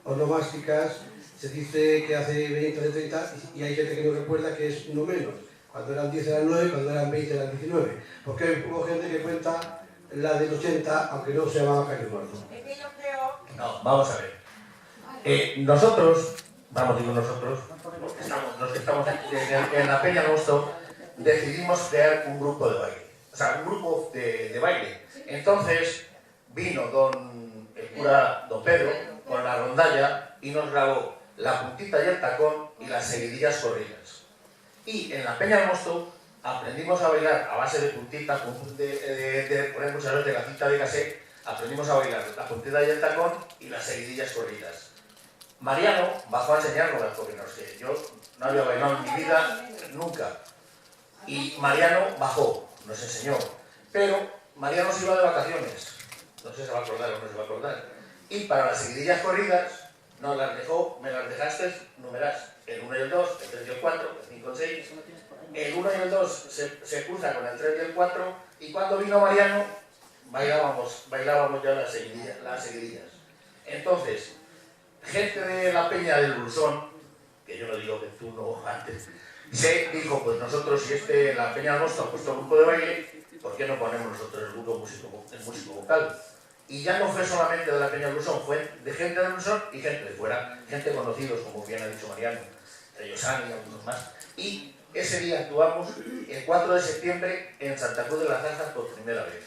onomásticas se dice que hace 20 o 30 y hay gente que no recuerda que es uno menos. Cuando eran 10 eran 9, cuando eran 20 eran 19. Porque hubo gente que cuenta la del 80, aunque no se llamaba Caño Gordo. Es que yo creo... No, vamos a ver. Nosotros, los que estamos en la Peña del Mosto, decidimos crear un grupo de baile. O sea, un grupo de baile. Entonces vino el cura don Pedro con la rondalla y nos grabó la puntita y el tacón y las seguidillas corridas. Y en la Peña del Mosto aprendimos a bailar a base de puntitas, por ejemplo, muchas veces de la cinta de cassette, aprendimos a bailar la puntita y el tacón y las seguidillas corridas. Mariano bajó a enseñarnos, porque no sé, yo no había bailado en mi vida nunca. Y Mariano bajó, nos enseñó. Pero Mariano se iba de vacaciones, no sé si se va a acordar o no se va a acordar. Y para las seguidillas corridas nos las dejó, me las dejaste numerar el 1 y el 2, el 3 y el 4, el 5 y el 6. El 1 y el 2 se cruza con el 3 y el 4 y cuando vino Mariano bailábamos ya las seguidillas. Entonces, gente de la Peña del Blusón, que yo no digo que tú no antes, se dijo, pues nosotros si la Peña del Mosto ha puesto un grupo de baile, ¿por qué no ponemos nosotros el músico vocal? Y ya no fue solamente de la Peña del Blusón, fue de gente del Blusón y gente de fuera, gente conocidos, como bien ha dicho Mariano, entre ellos Ani y algunos más. Y ese día actuamos el 4 de septiembre en Santa Cruz de las Zanjas por primera vez.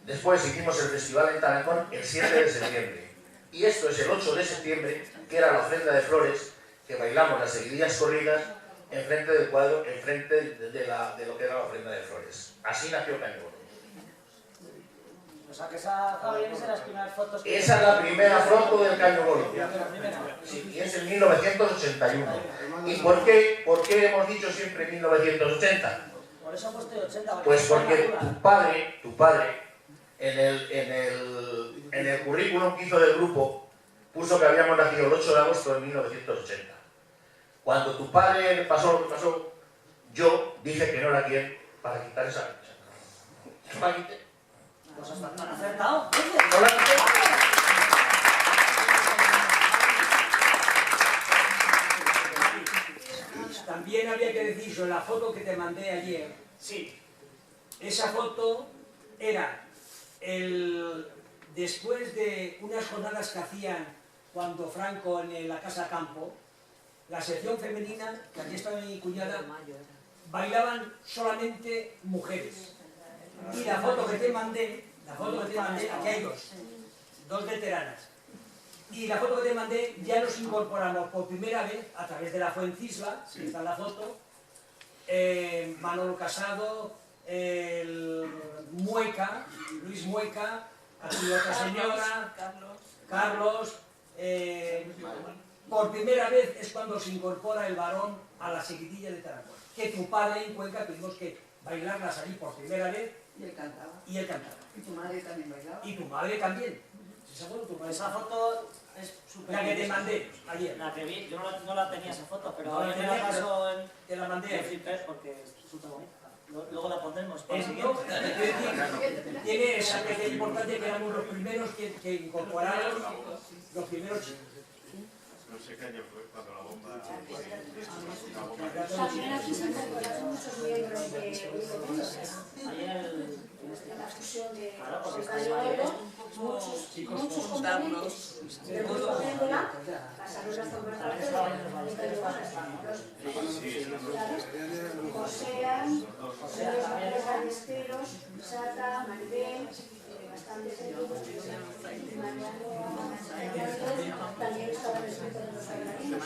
Después hicimos el festival en Tarancón el 7 de septiembre. Y esto es el 8 de septiembre, que era la ofrenda de flores, que bailamos las seguidillas corridas enfrente del cuadro, enfrente de lo que era la ofrenda de flores. Así nació Caño Gordo. O sea que esa es las primeras fotos que... Esa es la primera foto del Caño Gordo. Sí, y es en 1981. ¿Y por qué hemos dicho siempre 1980? Por eso he puesto 80. Pues porque tu padre, en el currículum que hizo del grupo, puso que habíamos nacido el 8 de agosto de 1980. Cuando tu padre le pasó lo que pasó, yo dije que no era quien para quitar esa fecha. ¿Para quité? Pues hasta tan acertado. No la quité. También había que decir sobre la foto que te mandé ayer. Sí. Esa foto era después de unas jornadas que hacían cuando Franco en la Casa Campo, la sección femenina, que aquí estaba mi cuñada, bailaban solamente mujeres. Y la foto que te mandé, aquí hay dos veteranas. Y la foto que te mandé ya nos incorporamos por primera vez a través de la Fuencisla, que está en la foto, Manolo Casado, Mueca, Luis Mueca, aquí otra señora, Carlos. Por primera vez es cuando se incorpora el varón a la seguidilla de Tarancón. Que tu padre en Cuenca tuvimos que bailarlas allí por primera vez. Y él cantaba. Y él cantaba. Y tu madre también bailaba. Y tu madre también. Esa foto es súper... La que te mandé ayer. La que vi, yo no la tenía esa foto, pero No la me tenía, la paso pero te la mandé. en Flipper porque es súper bonita. Luego la pondremos para el Es siguiente. tiene esa que es importante que éramos los primeros que incorporaron los primeros chicos. No sé qué año fue cuando la bomba... También aquí se incorporaron muchos miembros de la fusión de Cayo Gordo, muchos componentes del grupo Péndola pasaron a formar parte de Josean, los Ballesteros, Sata, Maribel, bastante gente, también estaban el grupo de los bailarines.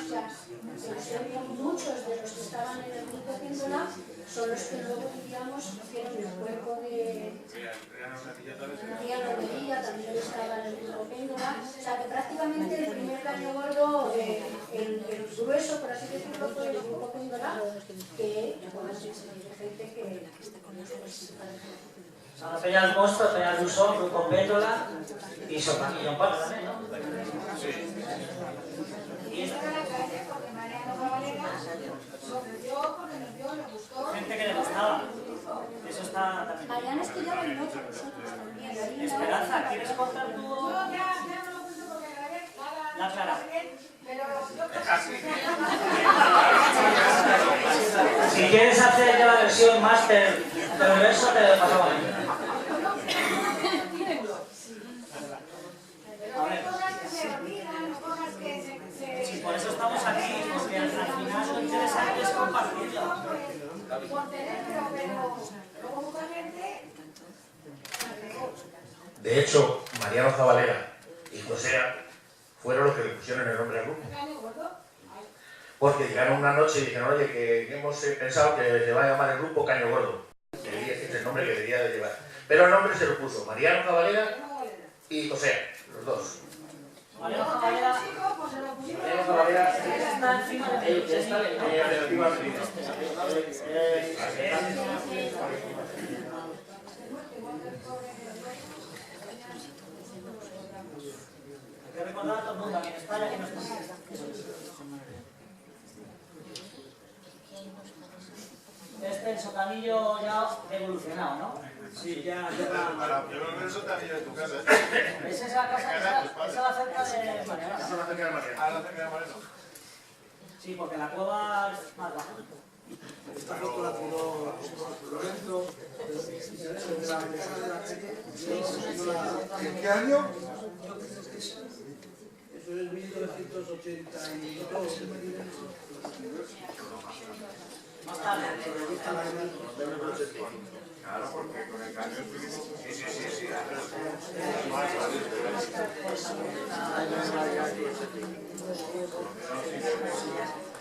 Muchos de los que estaban en el grupo Péndola son los que luego, digamos, hicieron el cuerpo de María Romería, también estaba en el grupo Péndola. O sea que prácticamente el primer Caño Gordo, el grueso, por así decirlo, fue el grupo Péndola, que gente que... O sea, la Peña del Monstruo, Peña del Dusón, Grupo Péndola y Sotanillo en Pato también, ¿no? Sí. Y esta era la calle porque Mariano Cavalera sufrió porque nos vio, le gustó. Gente que le gustaba. Eso está también. Mariano estudiaba en noche, nosotros también. Esperanza, ¿quieres contar tú? No, ya no lo puse porque grabé La Clara. Pero yo Si quieres hacer ya la versión máster del verso, te lo pasamos a mí. Sí, por eso estamos aquí, porque al final lo interesante es compartirlo. De hecho, Mariano Zabalera y Josea fueron los que le pusieron el nombre al grupo. Porque llegaron una noche y dijeron, oye, que hemos pensado que se va a llamar el grupo Caño Gordo. Que es el nombre que debería de llevar. Pero el nombre se lo puso Mariano Zabalera y Josea, los dos. Mariano Zabalera está encima de hay que recordar a todo el mundo, a quien está y a quien no está. Este el sotanillo ya evolucionado, ¿no? Sí, ya Yo creo que el sotanillo de tu casa. Esa es la casa, esa es la cerca de Mariano. Esa es la cerca de Mariano. Ah, la cerca de Mariano. Sí, porque la cueva es más baja. Esta foto la tiró Lorenzo de la ventana de la calle. ¿En qué año? Eso es 1982. Más tarde. Claro, porque con el cambio estuvimos... Sí.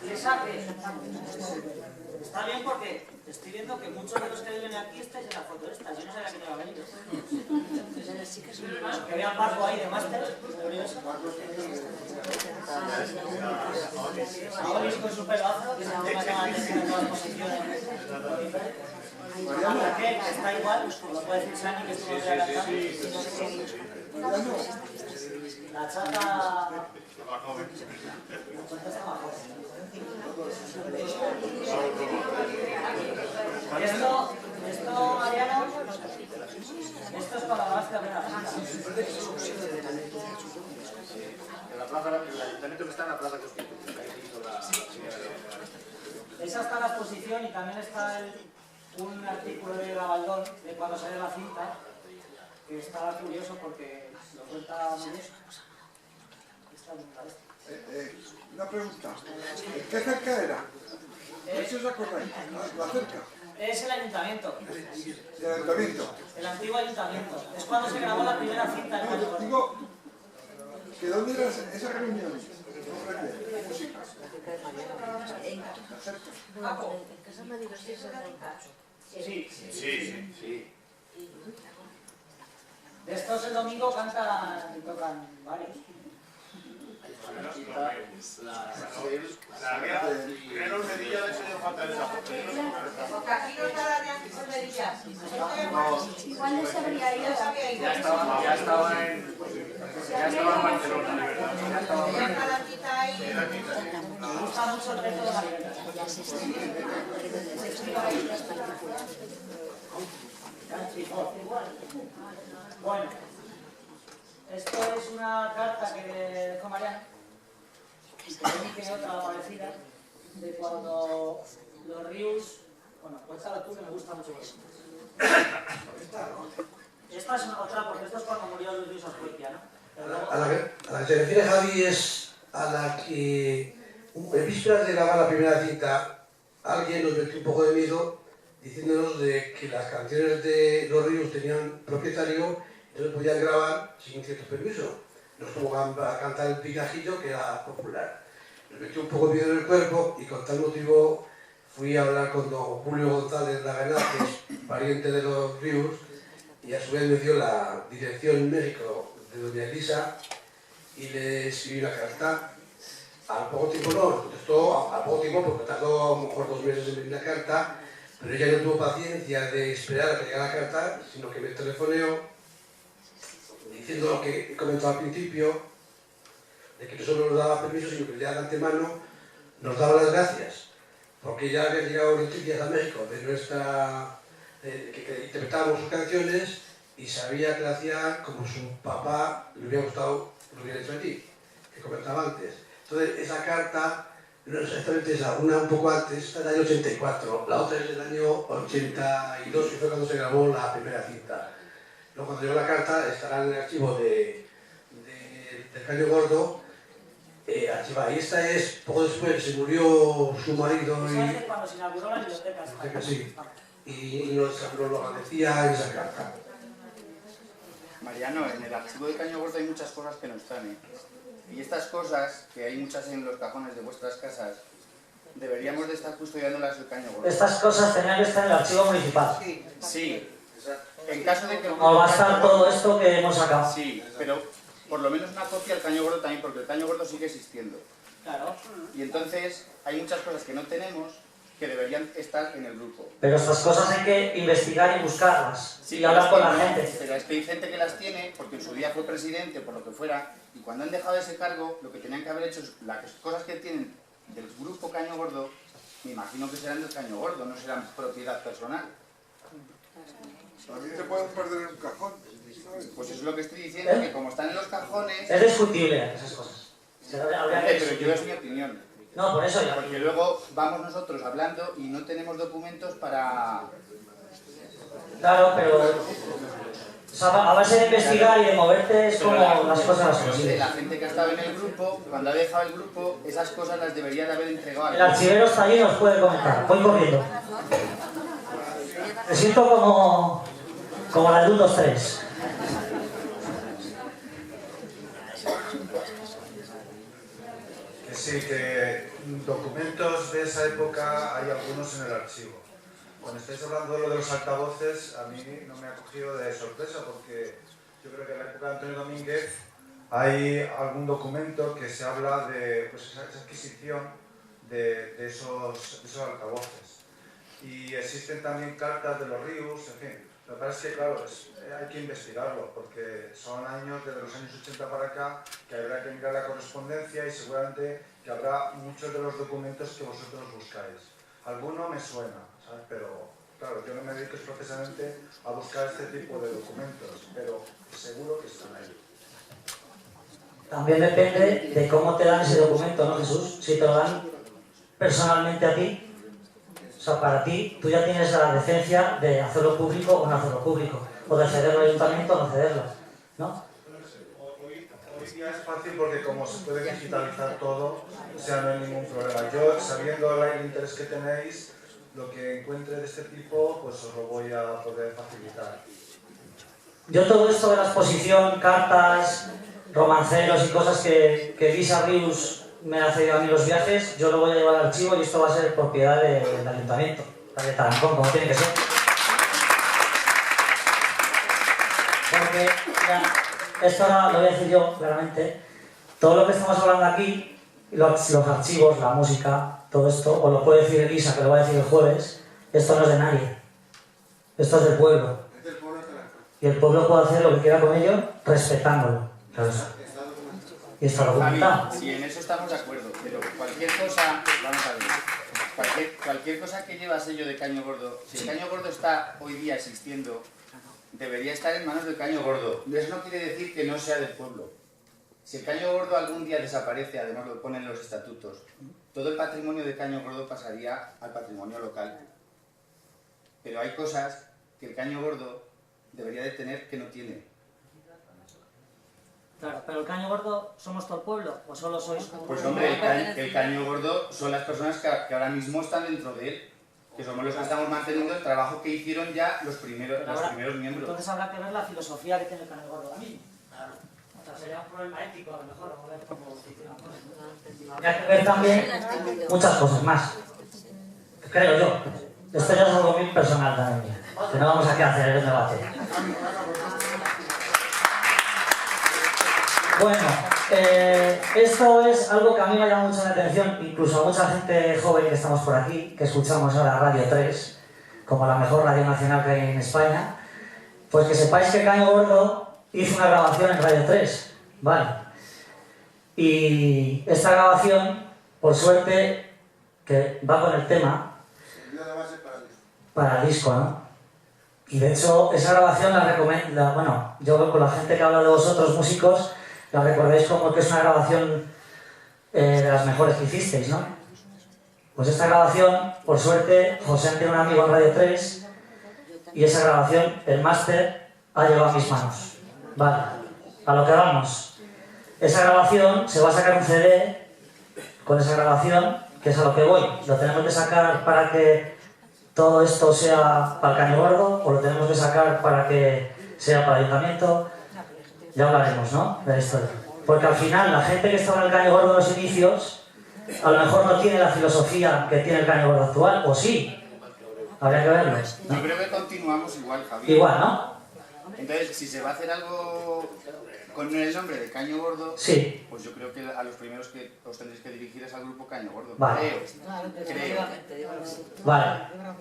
Y esa está bien porque estoy viendo que muchos de los que viven aquí estáis en la foto esta. Yo no sabía que te iba a venir. Que había un barco ahí de máster. Ahora con su pelo afro, que se llama una posición. Raquel, está igual, lo puede decir Sani, que estuvo adelantando. La chata... Esto, Mariano, esto es para más que apenas. En la plaza, el ayuntamiento que está en la plaza Constitución. Esa está la exposición y también está un artículo de Gabaldón de cuando sale la cinta, que está curioso porque lo cuenta muy bien. Una pregunta. ¿Qué cerca era? ¿Eso os acordáis? ¿La cerca? Es el ayuntamiento. ¿El ayuntamiento? El antiguo ayuntamiento. Es cuando se grabó la primera cinta en Caño Gordo. Digo, ¿que dónde era esa reunión? ¿De música? Sí. De estos el domingo cantan y tocan varios. Menos medilla de ese de falta de esa foto. Porque aquí no está la de antes con medillas. ¿Cuándo se habría ido? Ya estaba en Barcelona, de verdad. Ya estaba en Barcelona. Me gusta mucho el reto de la libertad. Bueno, esto es una carta que dejó Mariano y que tiene otra parecida de cuando los ríos... Bueno, cuéntalo tú que me gusta mucho eso. Esta es otra porque esto es cuando murió Luis Ríos Ascuitia, ¿no? A la que se refiere Javi es a la que en vísperas de grabar la primera cinta alguien nos metió un poco de miedo diciéndonos de que las canciones de Los Ríos tenían propietario y no se podían grabar sin cierto permiso. Nos tuvo a cantar el picajillo que era popular. Nos metió un poco de miedo en el cuerpo y con tal motivo fui a hablar con don Julio González Laganaz, que es pariente de Los Ríos, y a su vez me dio la dirección en México de doña Elisa y le escribí una carta. Al poco tiempo no, contestó a poco tiempo porque tardó a lo mejor 2 meses en venir la carta, pero ella no tuvo paciencia de esperar a que llegara la carta, sino que me telefoneó diciendo lo que he comentado al principio, de que no solo nos daba permiso, sino que ya de antemano nos daba las gracias, porque ya había llegado noticias a México de nuestra... que interpretábamos sus canciones y sabía que la hacía como su papá le hubiera gustado, lo hubiera hecho aquí, que comentaba antes. Entonces, esa carta, no es exactamente esa, una un poco antes, está del año 84, la otra es del año 82, que fue cuando se grabó la primera cinta. Luego, cuando llegó la carta, estará en el archivo del Caño Gordo, archivada. Y esta es, poco después, se murió su marido y... ¿Sabes cuando se inauguró la biblioteca? Sí, y nos lo agradecía en esa carta. Mariano, en el archivo del Caño Gordo hay muchas cosas que no están, ¿eh? Y estas cosas, que hay muchas en los cajones de vuestras casas, deberíamos de estar custodiándolas del Caño Gordo. Estas cosas tenían que estar en el archivo municipal. Sí. En caso de que... O va a estar todo esto que hemos sacado. Sí, pero por lo menos una copia del Caño Gordo también, porque el Caño Gordo sigue existiendo. Claro. Y entonces hay muchas cosas que no tenemos que deberían estar en el grupo. Pero estas cosas hay que investigar y buscarlas, sí, y hablar con la gente. Pero es que hay gente que las tiene, porque en su día fue presidente, por lo que fuera, y cuando han dejado ese cargo, lo que tenían que haber hecho es las cosas que tienen del grupo Caño Gordo, me imagino que serán del Caño Gordo, no serán propiedad personal. También se pueden perder en un cajón. Pues eso es lo que estoy diciendo, que como están en los cajones... Es discutible esas cosas. Pero yo es mi opinión. No, por eso ya. Porque luego vamos nosotros hablando y no tenemos documentos para... Claro, pero... O sea, a base de investigar y de moverte es como las cosas son. La gente que ha estado en el grupo, cuando ha dejado el grupo, esas cosas las debería de haber entregado. El archivero está allí y nos puede comentar. Voy corriendo. Me siento como la de 1, 2, 3. Sí, que documentos de esa época hay algunos en el archivo. Cuando estáis hablando de lo de los altavoces, a mí no me ha cogido de sorpresa porque yo creo que en la época de Antonio Domínguez hay algún documento que se habla de pues, esa adquisición de esos altavoces. y existen también cartas de los ríos, en fin. Lo que pasa es que, claro, hay que investigarlo, porque son años, desde los años 80 para acá, que habrá que mirar la correspondencia y seguramente que habrá muchos de los documentos que vosotros buscáis. Alguno me suena, ¿sabes? Pero, claro, yo no me dedico precisamente a buscar este tipo de documentos, pero seguro que están ahí. También depende de cómo te dan ese documento, ¿no, Jesús? Si te lo dan personalmente a ti, o sea, para ti, tú ya tienes la decencia de hacerlo público o no hacerlo público, o de cederlo al ayuntamiento o no cederlo, ¿no? Hoy día es fácil porque como se puede digitalizar todo, o sea, no hay ningún problema. Yo, sabiendo el interés que tenéis, lo que encuentre de este tipo, pues os lo voy a poder facilitar. Yo todo esto de la exposición, cartas, romanceros y cosas que Lisa Rius me ha cedido a mí los viajes, yo lo voy a llevar al archivo y esto va a ser propiedad del ayuntamiento, de Tarancón, como tiene que ser. Porque, ya, esto ahora lo voy a decir yo claramente, todo lo que estamos hablando aquí, los archivos, la música, todo esto, os lo puede decir Elisa, que lo va a decir el jueves, esto no es de nadie, esto es del pueblo. Y el pueblo puede hacer lo que quiera con ello, respetándolo. Claro. Y está documentado. Javi, sí, en eso estamos de acuerdo, pero cualquier cosa, vamos a ver, cualquier cosa que lleva sello de Caño Gordo, si el Caño Gordo está hoy día existiendo, debería estar en manos del Caño Gordo. Eso no quiere decir que no sea del pueblo. Si el Caño Gordo algún día desaparece, además lo ponen en los estatutos, todo el patrimonio de Caño Gordo pasaría al patrimonio local. Pero hay cosas que el Caño Gordo debería de tener que no tiene. Claro, pero el Caño Gordo, ¿somos todo el pueblo o solo sois? Pues hombre, el Caño Gordo son las personas que ahora mismo están dentro de él, que somos los que estamos manteniendo el trabajo que hicieron ya los primeros miembros. Entonces habrá que ver la filosofía que tiene el Caño Gordo ahora mismo. Claro. O sea, sería un problema ético a lo mejor, vamos a ver cómo funciona. Hay que ver también muchas cosas más, creo yo. Esto ya es algo muy personal también, que no vamos aquí a hacer el debate. Bueno, esto es algo que a mí me llama mucho la atención, incluso a mucha gente joven que estamos por aquí, que escuchamos ahora Radio 3, como la mejor radio nacional que hay en España, pues que sepáis que Caño Gordo hizo una grabación en Radio 3, ¿vale? Y esta grabación, por suerte, que va con el tema, para el disco, ¿no? Y de hecho, esa grabación la recomiendo, bueno, yo con la gente que habla de vosotros, músicos, la recordáis como que es una grabación de las mejores que hicisteis, ¿no? Pues esta grabación, por suerte, José tiene un amigo en Radio 3 y esa grabación, el máster, ha llegado a mis manos. Vale, a lo que vamos. Esa grabación, se va a sacar un CD con esa grabación, que es a lo que voy. Lo tenemos que sacar para que todo esto sea para el Caño Gordo o lo tenemos que sacar para que sea para el ayuntamiento. Ya hablaremos, ¿no? De la historia. Porque al final, la gente que estaba en el Caño Gordo en los inicios, a lo mejor no tiene la filosofía que tiene el Caño Gordo actual, o sí. Habría que verlo, ¿no? Yo creo que continuamos igual, Javier. Igual, ¿no? Entonces, si se va a hacer algo con el nombre de Caño Gordo, sí, pues yo creo que a los primeros que os tendréis que dirigir es al grupo Caño Gordo. Vale. Creo. Vale.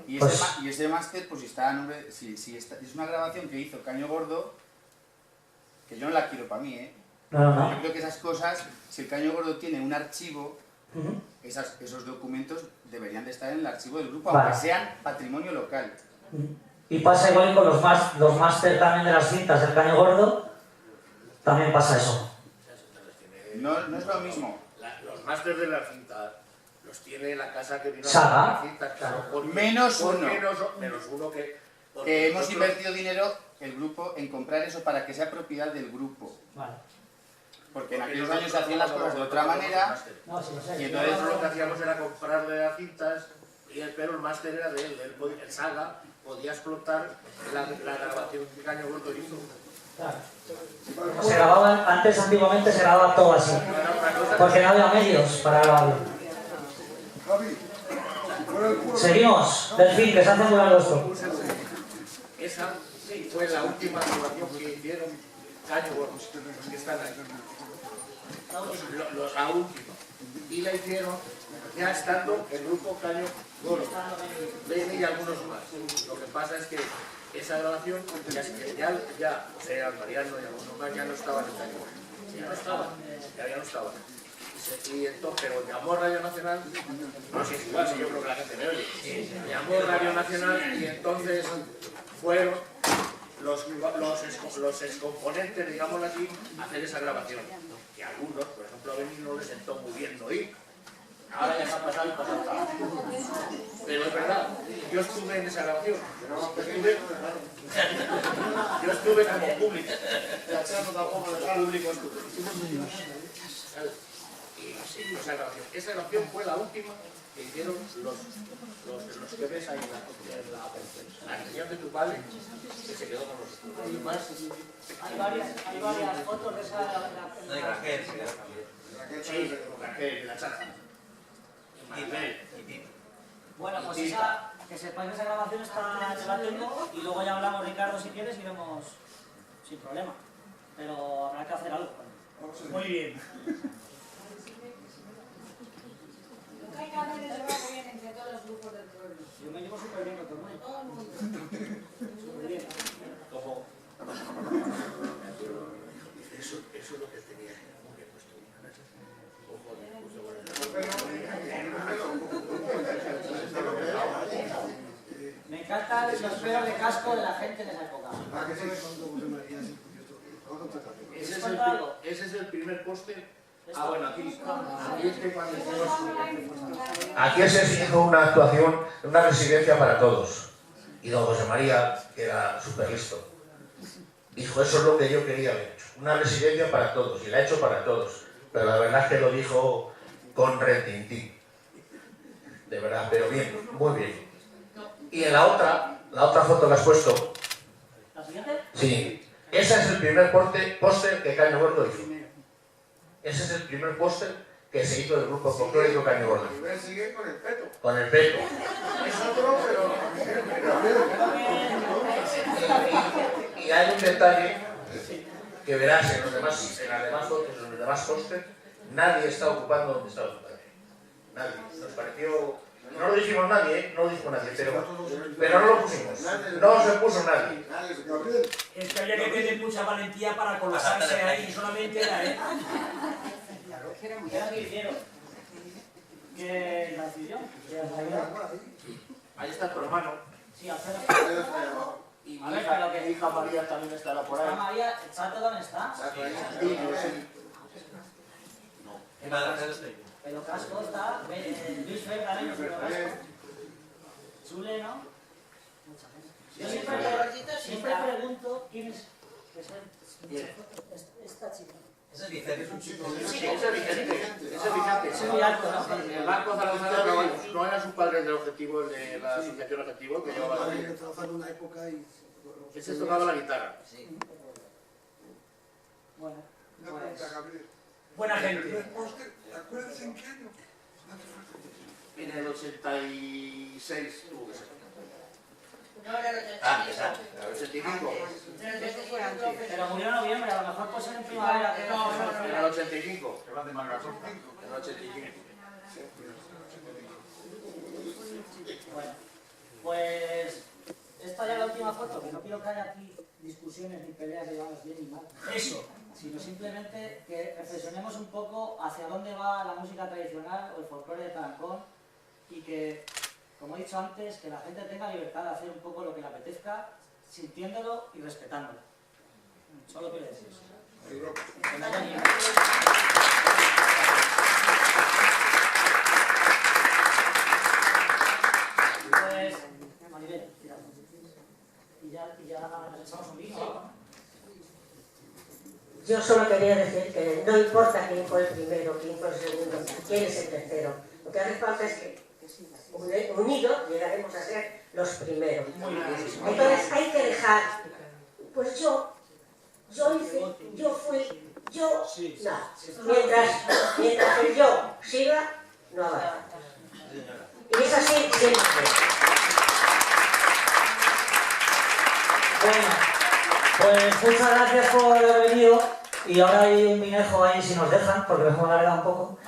Y pues... ese máster, pues si está a nombre, si es una grabación que hizo Caño Gordo, que yo no la quiero para mí, ¿eh? No. Yo creo que esas cosas, si el Caño Gordo tiene un archivo, esos documentos deberían de estar en el archivo del grupo, vale, aunque sean patrimonio local. Y pasa igual con los máster también de las cintas del Caño Gordo, también pasa eso. No es lo mismo. Los másters de la cinta los tiene la casa que vino Saga. a la cinta, claro, Menos uno. Menos uno que hemos invertido dinero, el grupo, en comprar eso para que sea propiedad del grupo. Vale. Porque en aquellos años se hacían las cosas de otra manera. Y entonces lo que hacíamos era comprarle las cintas, pero el máster era de él. El Saga podía explotar la grabación que Caño Gordo hizo. Claro. Se grababa, antes antiguamente se grababa todo así, porque no había medios para grabarlo. Seguimos, Delfín, que se hace muy largo esto. Esa fue la última grabación que hicieron Caño Gordo, que están ahí. La última. Y la hicieron ya estando el grupo Caño Gordo, Beni y algunos más. Lo que pasa es que esa grabación, ya José, Mariano y algunos más ya no estaban en Caño Gordo. Ya no estaban. Y entonces, pero llamó Radio Nacional, no sé si es igual, si yo creo que la gente me oye, llamó Radio Nacional y entonces fueron los excomponentes, digámoslo así, a hacer esa grabación. Y algunos, por ejemplo, a Beni no les sentó muy bien no ir. Ahora ya se ha pasado y pasado. Pero es verdad, yo estuve en esa grabación. Yo estuve como público. Público estuve. Y esa grabación fue la última que hicieron los que ves ahí en la reunión de tu padre, que se quedó con los demás. Hay varias fotos de esa... De Raquel, sí, Raquel, la chata. Bueno, pues esa, que sepáis que esa grabación la tengo y luego ya hablamos, Ricardo, si quieres, y vemos sin problema. Pero habrá que hacer algo. Muy bien. Nunca hay que hacer el trabajo bien entre todos los grupos del pueblo. Yo me llevo súper bien con todo el mundo. Súper bien. Eso es lo que tenía muy bien puesto. Me encanta los pelos de casco de la gente en esa época. Ese es el primer póster. Ah, bueno, aquí se hizo una actuación, una residencia para todos. Y don José María, que era súper listo, dijo, eso es lo que yo quería haber hecho. Una residencia para todos, y la he hecho para todos. Pero la verdad es que lo dijo con retintín. De verdad, pero bien, muy bien. Y en la otra foto que has puesto, ¿La siguiente? sí, ese es el primer póster que Caño Gordo hizo. Ese es el primer póster que se hizo del grupo folclórico Caño Gordo. Y sigue con el peto. Con el peto. Es otro, Y hay un detalle que verás en las demás fotos, en los demás pósters, nadie está ocupando donde estaba su padre. Nadie. Nos pareció... No lo dijimos nadie, no lo dijo nadie, pero no lo pusimos. No se puso nadie. Es que había que tener mucha valentía para colocarse ahí, solamente era él. ¿Qué era que hicieron? ¿Qué la decidió? Ahí está tu hermano. Sí, Alfredo. Y mi hija María también estará por ahí. María, ¿el chato dónde está? Pero casco está, Luis Fer también, Chule, ¿no? Yo siempre pregunto quién es esta chica. Ese es Vicente. Sí, ese es Vicente. Es muy alto, ¿no? El Marco Zaragoza no era su padre del objetivo, el de la asociación objetivo, que llevaba la vida. una época y... Ese tocaba la guitarra. Bueno, buena gente. ¿Te acuerdas en qué año? En el 86 tuvo que ser. No era el 86. Antes, el 85. Pero murió en noviembre, a lo mejor puede ser en primavera. En el 85. Se van de Margasol 5. En el 85. Bueno, pues esta ya es la última foto, que no quiero que haya aquí discusiones ni peleas de vamos bien ni mal. Eso. Sino simplemente que reflexionemos un poco hacia dónde va la música tradicional o el folclore de Tarancón y que, como he dicho antes, que la gente tenga libertad de hacer un poco lo que le apetezca, sintiéndolo y respetándolo. Solo quiero decir eso. Que no haya ni... Pues, Maribel, tira. Y ya nos echamos un vino, ¿no? Yo solo quería decir que no importa quién fue el primero, quién fue el segundo, quién es el tercero. Lo que hace falta es que unidos llegaremos a ser los primeros. Entonces hay que dejar, pues yo hice, yo fui, yo, no. Mientras el yo siga, no avanza. Y es así siempre. Bueno, pues muchas gracias por haber venido y ahora hay un vinejo ahí si nos dejan, porque nos hemos alargado un poco.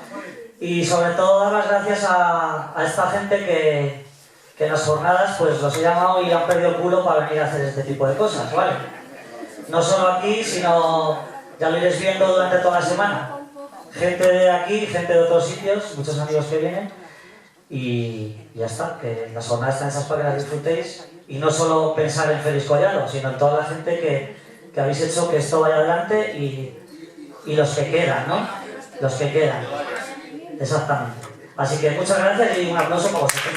Y sobre todo dar las gracias a esta gente que en las jornadas pues los he llamado y han perdido el culo para venir a hacer este tipo de cosas, ¿vale? No solo aquí, sino ya lo iréis viendo durante toda la semana. Gente de aquí, gente de otros sitios, muchos amigos que vienen. Y ya está, que las jornadas están esas para que las disfrutéis. Y no solo pensar en Félix Collado, sino en toda la gente que habéis hecho que esto vaya adelante y los que quedan, ¿no? Los que quedan. Exactamente. Así que muchas gracias y un aplauso para vosotros.